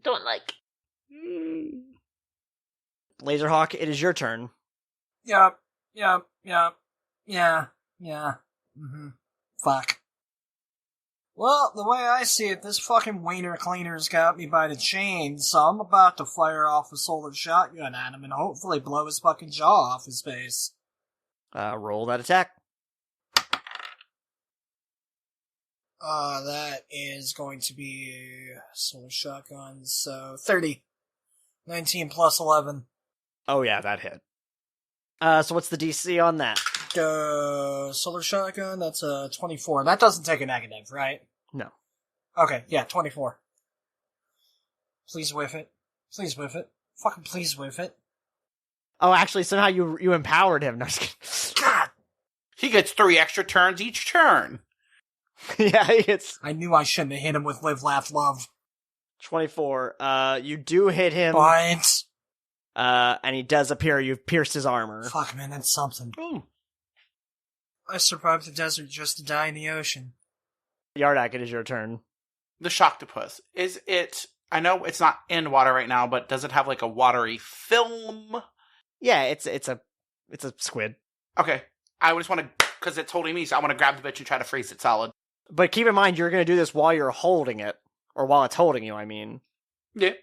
Don't like. Lazerhawk, it is your turn. Yup. Yeah. Fuck. Well, the way I see it, this fucking wiener cleaner's got me by the chain, so I'm about to fire off a solar shotgun at him and hopefully blow his fucking jaw off his face. Roll that attack. That is going to be solar shotgun, so 30. 19 plus 11. Oh yeah, that hit. So what's the DC on that? Solar shotgun, that's a 24. That doesn't take a negative, right? No. Okay, yeah, 24. Please whiff it. Please whiff it. Fucking please whiff it. Oh, actually, somehow you empowered him. No, I'm just kidding. God! He gets 3 extra turns each turn. Yeah, it's I knew I shouldn't have hit him with Live, Laugh, Love. 24. You do hit him. But... and he does appear. You've pierced his armor. Fuck, man, that's something. Ooh. I survived the desert just to die in the ocean. Yardak, it is your turn. The Shocktopus. Is it... I know it's not in water right now, but does it have like a watery film? Yeah, it's a squid. Okay. I just want to... Because it's holding me, so I want to grab the bitch and try to freeze it solid. But keep in mind, you're going to do this while you're holding it. Or while it's holding you, I mean. Yeah.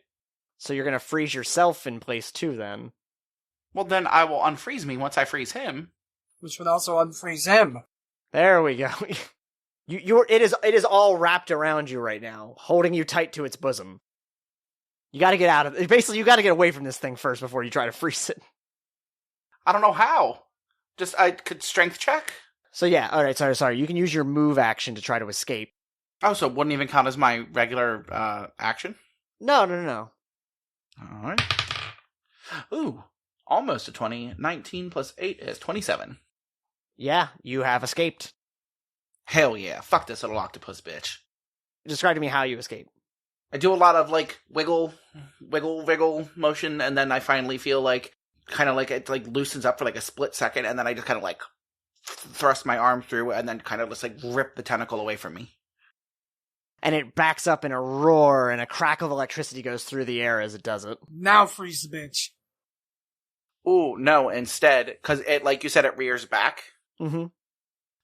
So you're going to freeze yourself in place too, then. Well, then I will unfreeze me once I freeze him. Which would also unfreeze him. There we go. It is all wrapped around you right now, holding you tight to its bosom. You got to get out of it. Basically, you got to get away from this thing first before you try to freeze it. I don't know how. Just, I could strength check? So yeah, alright, sorry. You can use your move action to try to escape. Oh, so it wouldn't even count as my regular action? No. Alright. Ooh, almost a 20. 19 plus 8 is 27. Yeah, you have escaped. Hell yeah. Fuck this little octopus bitch. Describe to me how you escape. I do a lot of, like, wiggle motion, and then I finally feel like, kind of like it, like, loosens up for, like, a split second, and then I just kind of, like, thrust my arm through, and then kind of just, like, rip the tentacle away from me. And it backs up in a roar, and a crackle of electricity goes through the air as it does it. Now freeze the bitch. Ooh, no, instead, because it, like you said, it rears back. Mm-hmm.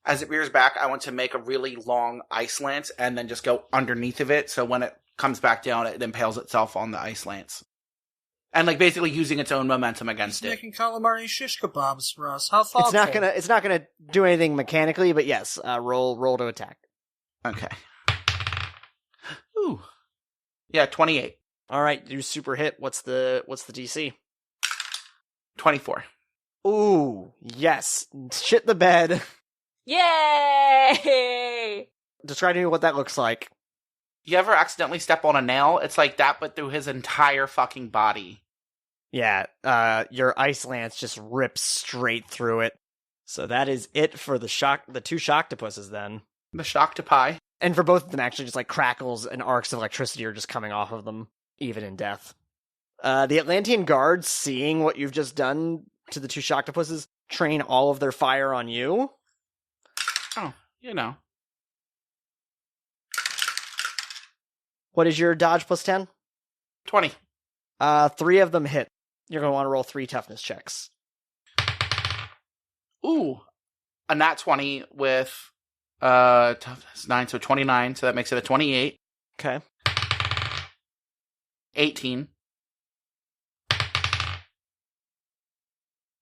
As it rears back, I want to make a really long ice lance, and then just go underneath of it, so when it comes back down, it impales itself on the ice lance. And, like, basically using its own momentum against He's it. making calamari shish kebabs for us. How thoughtful. It's not gonna do anything mechanically, but yes, roll to attack. Okay. Ooh. Yeah, 28. Alright, you super hit. What's the DC? 24. Ooh, yes. Shit the bed. Yay! Describe to me what that looks like. You ever accidentally step on a nail? It's like that, but through his entire fucking body. Yeah, your ice lance just rips straight through it. So that is it for the two shoctopuses then. The Shoctopi. And for both of them, actually, just like crackles and arcs of electricity are just coming off of them, even in death. The Atlantean guards, seeing what you've just done to the two shoctopuses, train all of their fire on you. Oh, you know. What is your dodge plus 10? 20. 3 of them hit. You're going to want to roll 3 toughness checks. Ooh. A nat 20 with toughness 9, so 29, so that makes it a 28. Okay. 18.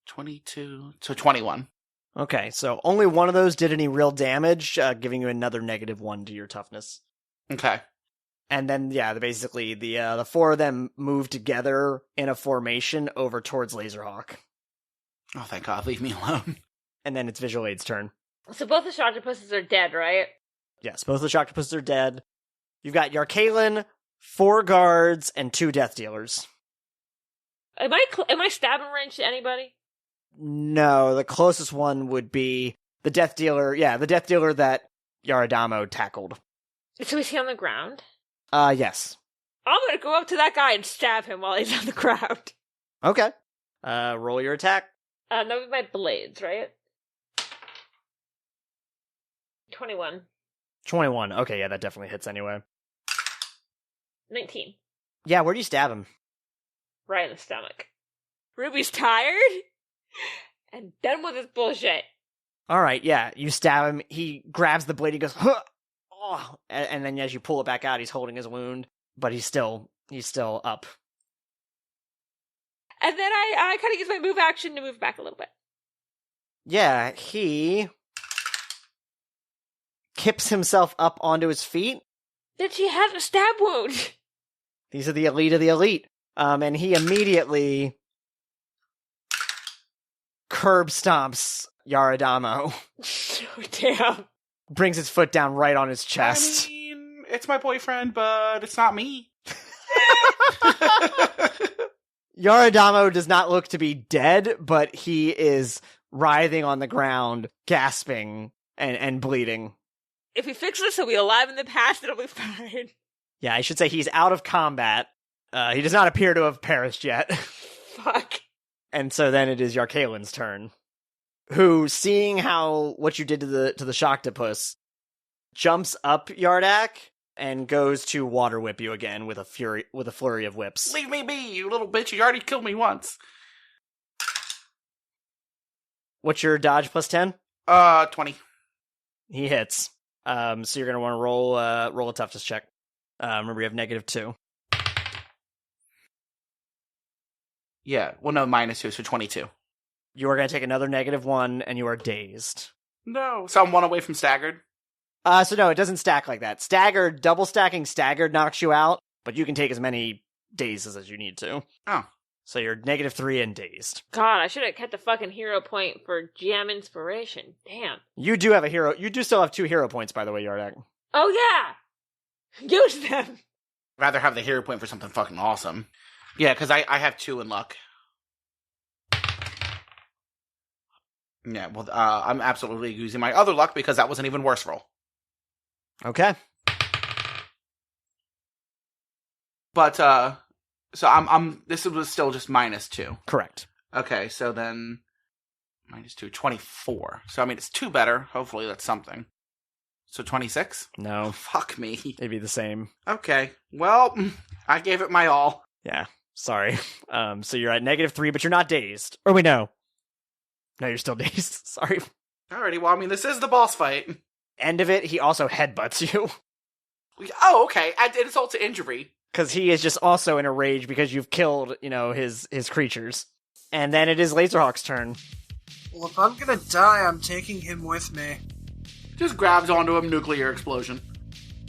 22, so 21. Okay, so only one of those did any real damage, giving you another -1 to your toughness. Okay. And then, yeah, basically the 4 of them move together in a formation over towards Lazerhawk. Oh, thank God, leave me alone. And then it's Visual Aid's turn. So both the shoctopuses are dead, right? Yes, both the shoctopuses are dead. You've got Yarkalen, 4 guards, and 2 death dealers. Am I stabbing range to anybody? No, the closest one would be the death dealer. Yeah, the death dealer that Yaradamo tackled. So is he on the ground? Yes. I'm gonna go up to that guy and stab him while he's on the ground. Okay. Roll your attack. That would be my blades, right? 21. 21. Okay, yeah, that definitely hits anyway. 19. Yeah, where do you stab him? Right in the stomach. Ruby's tired and done with his bullshit. Alright, yeah, you stab him, he grabs the blade, he goes, huh! Oh! And then as you pull it back out, he's holding his wound, but he's still up. And then I kind of use my move action to move back a little bit. Yeah, he kips himself up onto his feet. Then she has a stab wound. These are the elite of the elite. And he immediately curb stomps Yaradamo. Oh, damn. Brings his foot down right on his chest. I mean, it's my boyfriend, but it's not me. Yaradamo does not look to be dead, but he is writhing on the ground, gasping and bleeding. If we fix this, he'll be alive in the past, it'll be fine. Yeah, I should say he's out of combat. He does not appear to have perished yet. Fuck. And so then it is Yarkalen's turn, who, seeing what you did to the Shoctopus, jumps up Yardak and goes to water whip you again with a flurry of whips. Leave me be, you little bitch. You already killed me once. What's your dodge plus 10? 20. He hits. So you're gonna want to roll a toughness check. Remember you have -2. Yeah, well, no, -2, so 22. You are gonna take another -1, and you are dazed. No. So I'm 1 away from staggered? So no, it doesn't stack like that. Double stacking staggered knocks you out, but you can take as many dazes as you need to. Oh. So you're -3 and dazed. God, I should have kept a fucking hero point for GM inspiration. Damn. You do have a hero. You do still have 2 hero points, by the way, Yardak. Oh yeah! Use them! Rather have the hero point for something fucking awesome. Yeah, because I have 2 in luck. Yeah, well, I'm absolutely using my other luck because that was an even worse roll. Okay. But, so I'm this was still just -2. Correct. Okay, so then -2, 24. So, I mean, it's 2 better. Hopefully that's something. So 26? No. Fuck me. It'd be the same. Okay, well, I gave it my all. Yeah. Sorry. So you're at -3, but you're not dazed. Or wait, no. No, you're still dazed. Sorry. Alrighty, well, I mean, this is the boss fight. End of it, he also headbutts you. Oh, okay. Add insult to injury. Because he is just also in a rage because you've killed, his creatures. And then it is Lazerhawk's turn. Well, if I'm gonna die, I'm taking him with me. Just grabs onto him, nuclear explosion.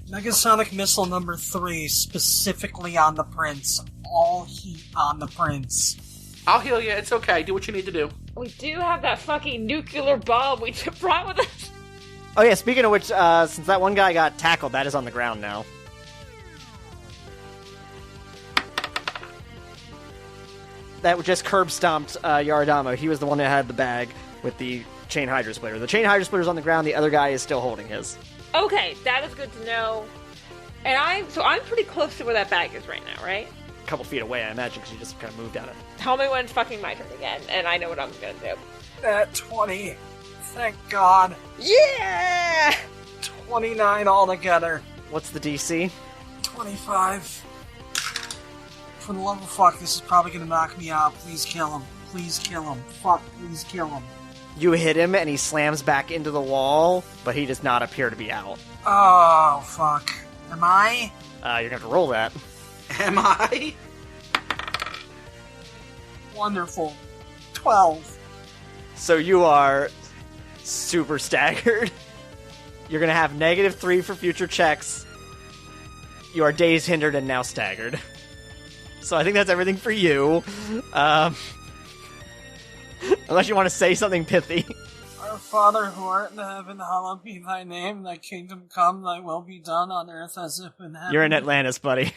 Negasonic Missile number 3, specifically on the Prince. All heat on the Prince. I'll heal you, it's okay, do what you need to do. We do have that fucking nuclear bomb we brought with us. Oh yeah, speaking of which, since that one guy got tackled, that is on the ground now. That just curb stomped Yaradama. He was the one that had the bag with the chain hydro splitter. The chain hydro splitter's on the ground, the other guy is still holding his. Okay, that is good to know. And I'm pretty close to where that bag is right now, right? A couple feet away, I imagine, because you just kind of moved at it. Tell me when it's fucking my turn again, and I know what I'm gonna do. At 20. Thank God. Yeah! 29 altogether. What's the DC? 25. For the love of fuck, this is probably gonna knock me out. Please kill him. Please kill him. Fuck, please kill him. You hit him, and he slams back into the wall, but he does not appear to be out. Oh, fuck. Am I? You're gonna have to roll that. Am I? Wonderful. 12. So you are super staggered. You're gonna have -3 for future checks. You are dazed, hindered, and now staggered. So I think that's everything for you. Unless you want to say something pithy. Our Father who art in heaven, hallowed be thy name. Thy kingdom come, thy will be done on earth as if in heaven. You're in Atlantis, buddy.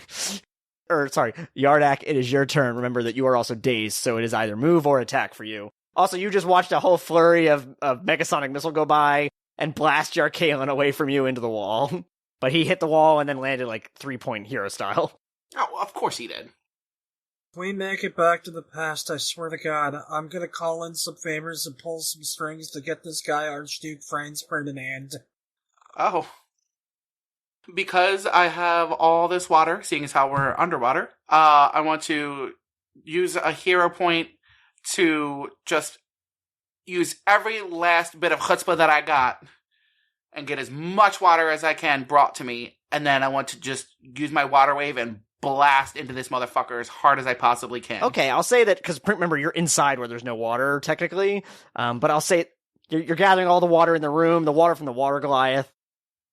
Sorry, Yardak, it is your turn. Remember that you are also dazed, so it is either move or attack for you. Also, you just watched a whole flurry of Megasonic Missile go by and blast Yarkalen away from you into the wall. But he hit the wall and then landed like 3-point hero style. Oh, of course he did. If we make it back to the past, I swear to God, I'm gonna call in some favors and pull some strings to get this guy Archduke Franz Ferdinand. Oh. Because I have all this water, seeing as how we're underwater, I want to use a hero point to just use every last bit of chutzpah that I got and get as much water as I can brought to me, and then I want to just use my water wave and blast into this motherfucker as hard as I possibly can. Okay, I'll say that, because remember, you're inside where there's no water, technically, but I'll say you're gathering all the water in the room, the water from the water Goliath.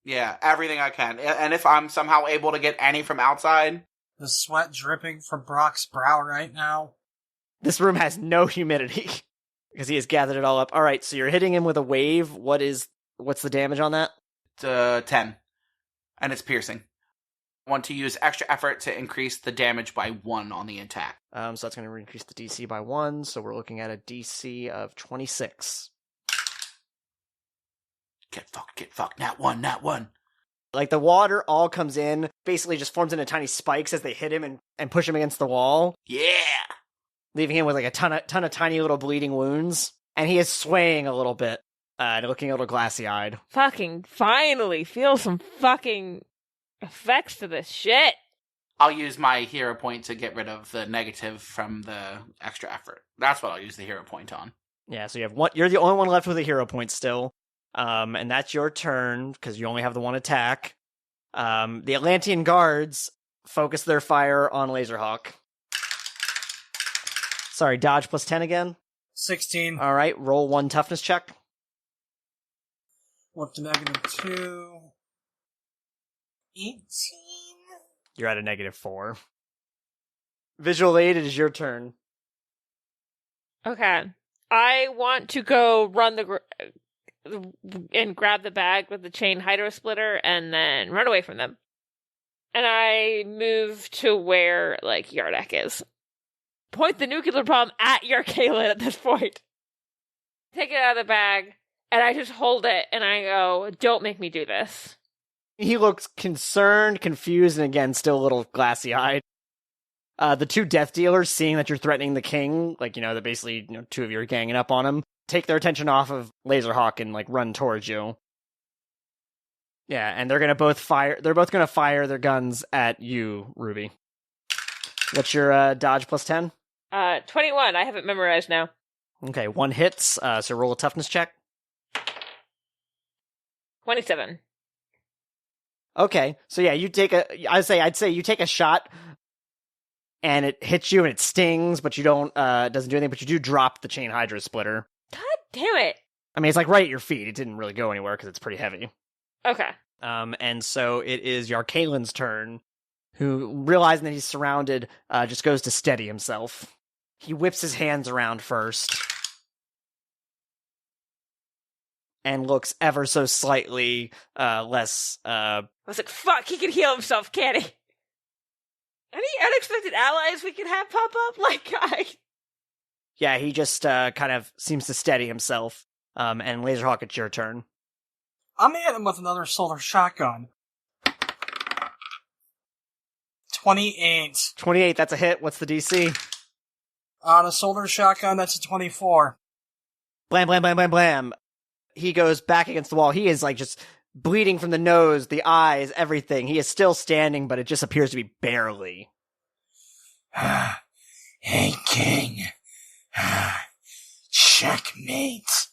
Yeah, everything I can. And if I'm somehow able to get any from outside... The sweat dripping from Brock's brow right now. This room has no humidity, because he has gathered it all up. Alright, so you're hitting him with a wave. What's the damage on that? It's 10. And it's piercing. I want to use extra effort to increase the damage by 1 on the attack. So that's going to increase the DC by 1, so we're looking at a DC of 26. Get fucked, not one. Like, the water all comes in, basically just forms into tiny spikes as they hit him and push him against the wall. Yeah! Leaving him with like a ton of tiny little bleeding wounds. And he is swaying a little bit, and looking a little glassy-eyed. Fucking finally feel some fucking effects to this shit. I'll use my hero point to get rid of the negative from the extra effort. That's what I'll use the hero point on. Yeah, so you have one. You're the only one left with a hero point still. And that's your turn, because you only have the one attack. The Atlantean guards focus their fire on Lazerhawk. Sorry, dodge plus 10 again? 16. Alright, roll 1 toughness check. Up to -2. 18. You're at a -4. Visual aid, it is your turn. Okay. I want to go run and grab the bag with the chain hydro splitter and then run away from them. And I move to where, Yardak is. Point the nuclear bomb at Yarkalen at this point. Take it out of the bag, and I just hold it, and I go, don't make me do this. He looks concerned, confused, and again, still a little glassy-eyed. The two death dealers, seeing that you're threatening the king, that basically, two of you are ganging up on him, take their attention off of Lazerhawk and, run towards you. Yeah, and they're gonna both fire their guns at you, Ruby. What's your dodge plus 10? 21. I have it memorized now. Okay, one hits, so roll a toughness check. 27. Okay, so yeah, I'd say you take a shot, and it hits you and it stings, but you don't, it doesn't do anything, but you do drop the chain hydro splitter. God damn it. I mean, it's right at your feet. It didn't really go anywhere because it's pretty heavy. Okay. And so it is Yarkalen's turn, who, realizing that he's surrounded, just goes to steady himself. He whips his hands around first, and looks ever so slightly less... I was like, fuck, he can heal himself, can't he? Any unexpected allies we could have pop up? Yeah, he just kind of seems to steady himself. And Lazerhawk, it's your turn. I'm gonna hit him with another solar shotgun. 28. 28, that's a hit. What's the DC? On a solar shotgun, that's a 24. Blam, blam, blam, blam, blam. He goes back against the wall. He is, just bleeding from the nose, the eyes, everything. He is still standing, but it just appears to be barely. Hey, King. Checkmate.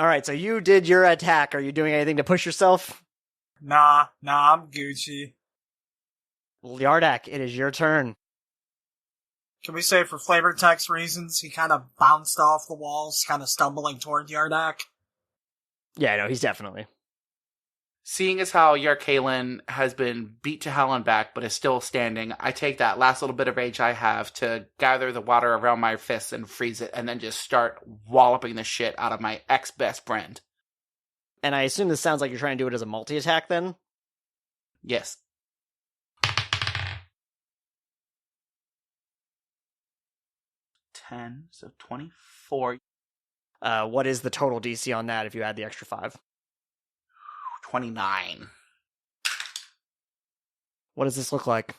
Alright, so you did your attack. Are you doing anything to push yourself? Nah, I'm Gucci. Well, Yardak, it is your turn. Can we say for flavor text reasons, he kind of bounced off the walls, kind of stumbling toward Yardak? Yeah, no, he's definitely. Seeing as how Yarkalen has been beat to hell and back, but is still standing, I take that last little bit of rage I have to gather the water around my fists and freeze it, and then just start walloping the shit out of my ex-best friend. And I assume this sounds like you're trying to do it as a multi-attack, then? Yes. So 24. What is the total DC on that if you add the extra 5? 29. What does this look like?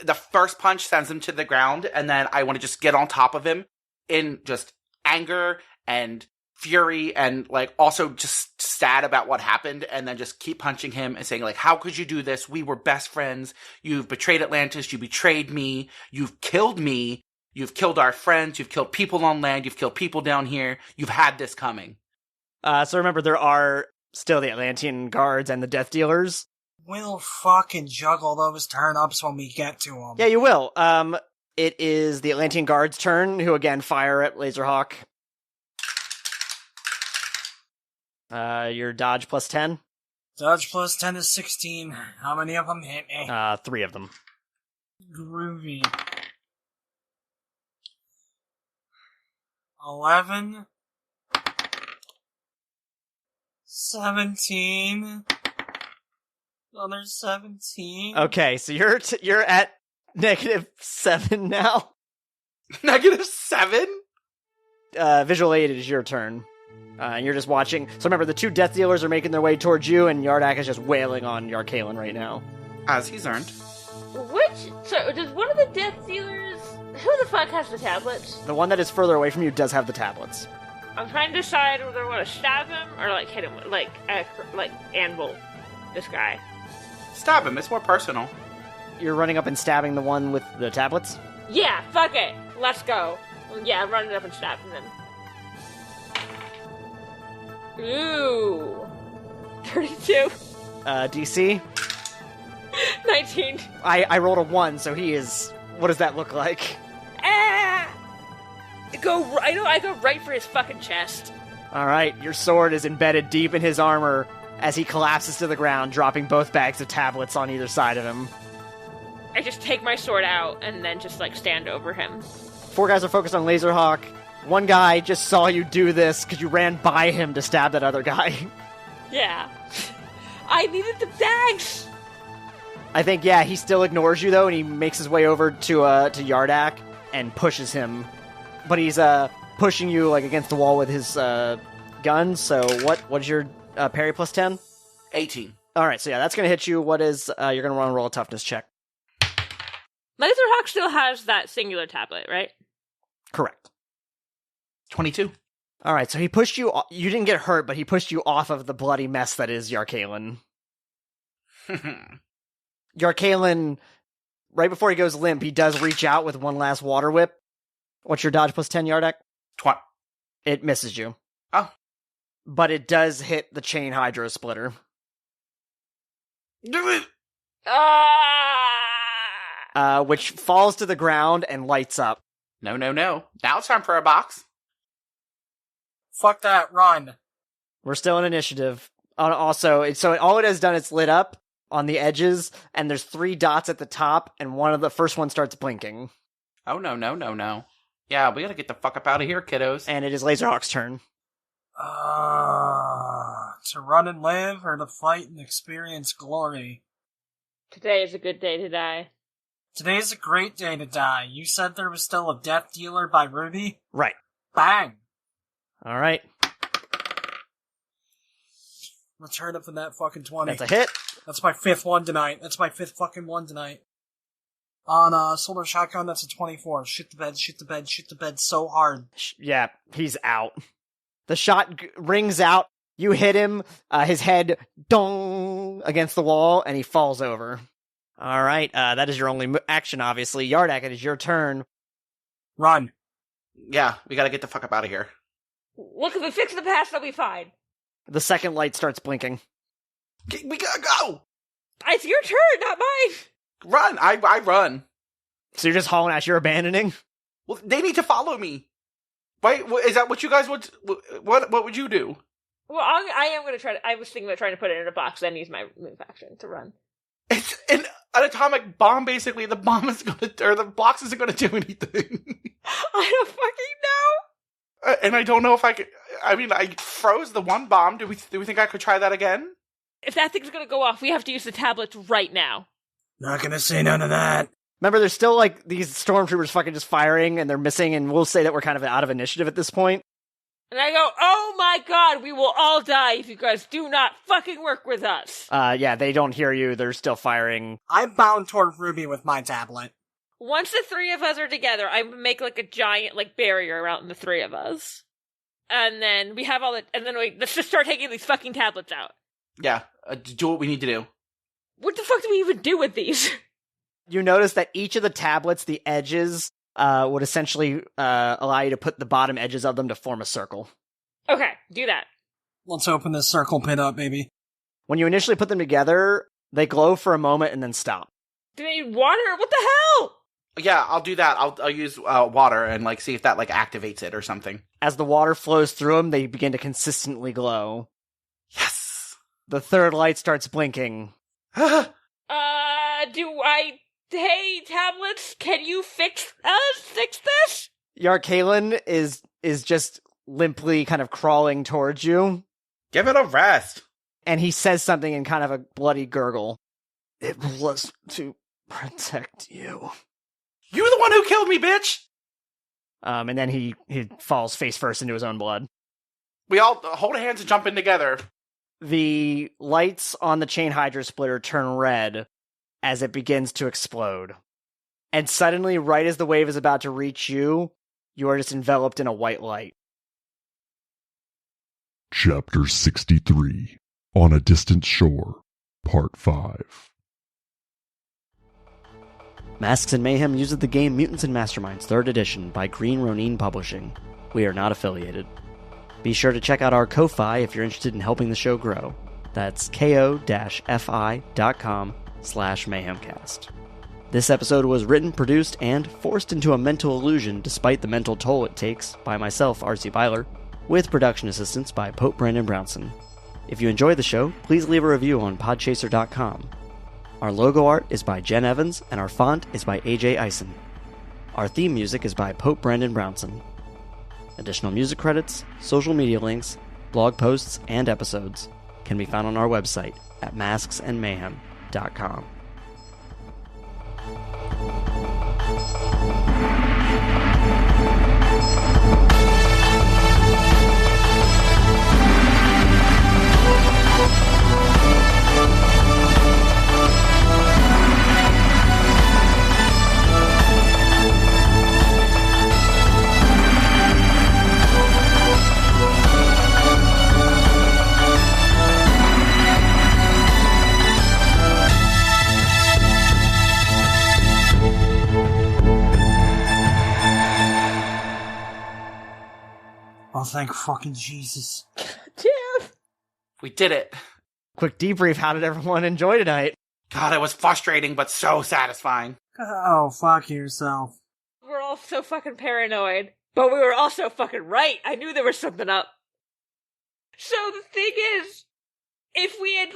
The first punch sends him to the ground, and then I want to just get on top of him in just anger and fury and also just sad about what happened, and then just keep punching him and saying how could you do this? We were best friends. You've betrayed Atlantis. You betrayed me. You've killed me. You've killed our friends, you've killed people on land, you've killed people down here, you've had this coming. So remember, there are still the Atlantean guards and the Death Dealers. We'll fucking juggle those turn-ups when we get to them. Yeah, you will. It is the Atlantean guards' turn, who again fire at Lazerhawk. Your dodge plus 10? Dodge plus 10 is 16. How many of them hit me? 3 of them. Groovy. 11, 17, another 17. Okay, so you're at -7 now. -7? Visual aid, it is your turn. And you're just watching. So remember, the two Death Dealers are making their way towards you, and Yardak is just wailing on Yarkalen right now. As he's earned. So does one of the Death Dealers... Who the fuck has the tablets? The one that is further away from you does have the tablets. I'm trying to decide whether I want to stab him or hit him anvil this guy. Stab him, it's more personal. You're running up and stabbing the one with the tablets? Yeah, fuck it. Let's go. Yeah, I'm running up and stabbing him. Ooh. 32. DC? 19. I rolled a 1, so he is... What does that look like? I go right for his fucking chest. Alright, your sword is embedded deep in his armor as he collapses to the ground, dropping both bags of tablets on either side of him. I just take my sword out and then just stand over him. 4 guys are focused on Lazerhawk. One guy just saw you do this because you ran by him to stab that other guy. Yeah. I needed the dags! I think, yeah, he still ignores you, though, and he makes his way over to Yardak and pushes him. But he's pushing you like against the wall with his gun, so what's your parry plus 10? 18. Alright, so yeah, that's going to hit you. What is, you're going to want to roll a toughness check. Lazerhawk still has that singular tablet, right? Correct. 22. Alright, so he pushed you, you didn't get hurt, but he pushed you off of the bloody mess that is Yarkalen. Yarkalen, right before he goes limp, he does reach out with one last water whip. What's your dodge plus 10, Yardak? It misses you. Oh. But it does hit the chain hydro splitter. Which falls to the ground and lights up. No. Now it's time for a box. Fuck that, run. We're still in initiative. Also, all it has done is lit up on the edges, and there's 3 dots at the top, and the first one starts blinking. Oh, no. Yeah, we gotta get the fuck up out of here, kiddos. And it is Lazerhawk's turn. To run and live, or to fight and experience glory? Today is a good day to die. Today's a great day to die. You said there was still a death dealer by Ruby? Right. Bang! Alright. Return up in that fucking 20. That's a hit. That's my 5th one tonight. That's my 5th fucking one tonight. On Solar Shotgun, that's a 24. Shit the bed so hard. Yeah, he's out. The shot rings out. You hit him, his head, dong, against the wall, and he falls over. Alright, that is your only action, obviously. Yardak, it is your turn. Run. Yeah, we gotta get the fuck up out of here. Look, if we fix the past, they'll be fine. The second light starts blinking. We gotta go! It's your turn, not mine! Run! I run. So you're just hauling ass, you're abandoning? Well, they need to follow me. Wait, is that what you guys would... What would you do? Well, I am going to try to... I was thinking about trying to put it in a box, then use my move action to run. It's an atomic bomb, basically. The bomb is going to... Or the box isn't going to do anything. I don't fucking know! And I don't know if I could... I mean, I froze the one bomb. Do we think I could try that again? If that thing's going to go off, we have to use the tablets right now. Not gonna say none of that. Remember, there's still, like, these stormtroopers fucking just firing, and they're missing, and we'll say that we're kind of out of initiative at this point. And I go, oh my god, we will all die if you guys do not fucking work with us. Yeah, they don't hear you, they're still firing. I'm bound toward Ruby with my tablet. Once the 3 of us are together, I make, like, a giant, like, barrier around the 3 of us. And then we have all the... And then let's just start taking these fucking tablets out. Yeah, do what we need to do. What the fuck do we even do with these? You notice that each of the tablets, the edges, would essentially allow you to put the bottom edges of them to form a circle. Okay, do that. Let's open this circle pit up, baby. When you initially put them together, they glow for a moment and then stop. Do they need water? What the hell? Yeah, I'll do that. I'll use water and like see if that like activates it or something. As the water flows through them, they begin to consistently glow. Yes! The third light starts blinking. Hey, tablets, can you fix this? Yarkalen is just limply kind of crawling towards you. Give it a rest. And he says something in kind of a bloody gurgle. It was to protect you. You're the one who killed me, bitch! And then he falls face first into his own blood. We all hold hands and jump in together. The lights on the chain hydro splitter turn red as it begins to explode. And suddenly, right as the wave is about to reach you, you are just enveloped in a white light. Chapter 63, On a Distant Shore, Part 5. Masks and Mayhem uses the game Mutants and Masterminds 3rd Edition by Green Ronin Publishing. We are not affiliated. Be sure to check out our Ko-Fi if you're interested in helping the show grow. That's ko-fi.com/mayhemcast. This episode was written, produced, and forced into a mental illusion despite the mental toll it takes by myself, R.C. Byler, with production assistance by Pope Brandon Brownson. If you enjoyed the show, please leave a review on podchaser.com. Our logo art is by Jenn Evans, and our font is by AJ Eisen. Our theme music is by Pope Brandon Brownson. Additional music credits, social media links, blog posts, and episodes can be found on our website at masksandmayhem.com. Oh, thank fucking Jesus. Damn. We did it. Quick debrief, how did everyone enjoy tonight? God, it was frustrating, but so satisfying. Oh, fuck yourself. We're all so fucking paranoid. But we were also fucking right. I knew there was something up. So the thing is, if we had,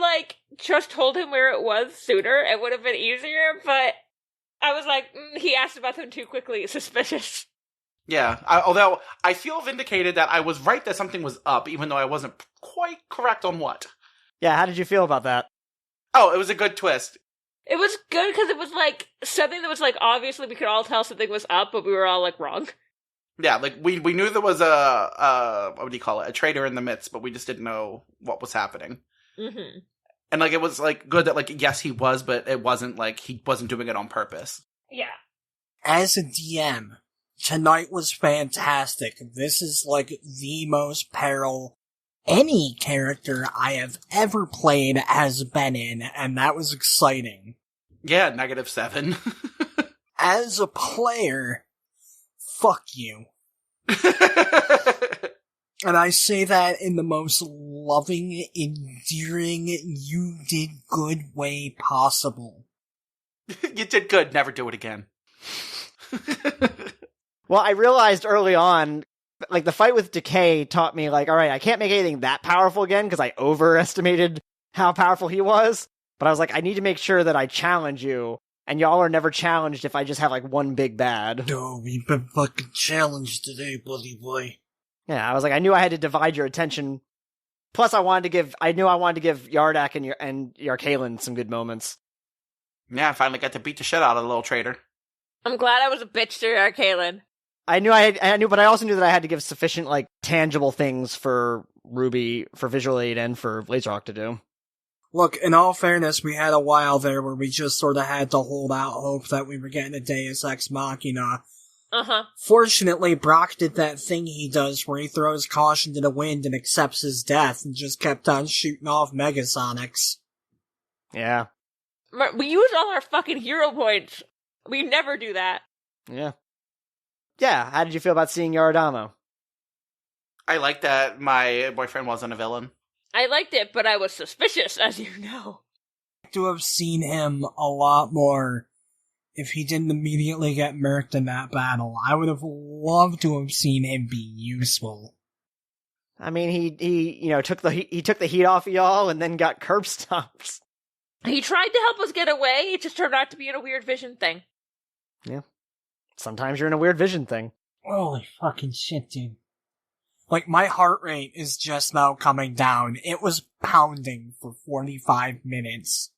just told him where it was sooner, it would have been easier, but I was like, he asked about them too quickly. It's suspicious. Yeah, although I feel vindicated that I was right that something was up, even though I wasn't quite correct on what. Yeah, how did you feel about that? Oh, it was a good twist. It was good because it was, something that was, obviously we could all tell something was up, but we were all, wrong. Yeah, we knew there was a what do you call it, a traitor in the midst, but we just didn't know what was happening. Mm-hmm. And, it was, good that, yes, he was, but it wasn't, he wasn't doing it on purpose. Yeah. As a DM, tonight was fantastic. This is, the most peril any character I have ever played has been in, and that was exciting. Yeah, -7. As a player, fuck you. And I say that in the most loving, endearing, you did good way possible. You did good, never do it again. Well, I realized early on, the fight with Decay taught me, alright, I can't make anything that powerful again, because I overestimated how powerful he was. But I was I need to make sure that I challenge you, and y'all are never challenged if I just have, one big bad. No, we've been fucking challenged today, buddy boy. Yeah, I was I knew I had to divide your attention. Plus, I knew I wanted to give Yardak and Yarkalen some good moments. Yeah, I finally got to beat the shit out of the little traitor. I'm glad I was a bitch to Yarkalen. I knew, but I also knew that I had to give sufficient, tangible things for Ruby, for Visual Aid, and for Lazerhawk to do. Look, in all fairness, we had a while there where we just sort of had to hold out hope that we were getting a Deus Ex Machina. Uh-huh. Fortunately, Brock did that thing he does where he throws caution to the wind and accepts his death and just kept on shooting off Megasonics. Yeah. We used all our fucking hero points. We never do that. Yeah. Yeah, how did you feel about seeing Yaradamo? I like that my boyfriend wasn't a villain. I liked it, but I was suspicious, as you know. To have seen him a lot more if he didn't immediately get murked in that battle. I would have loved to have seen him be useful. I mean, he took the heat off of y'all and then got curb stomped. He tried to help us get away, it just turned out to be in a weird vision thing. Yeah. Sometimes you're in a weird vision thing. Holy fucking shit, dude. My heart rate is just now coming down. It was pounding for 45 minutes.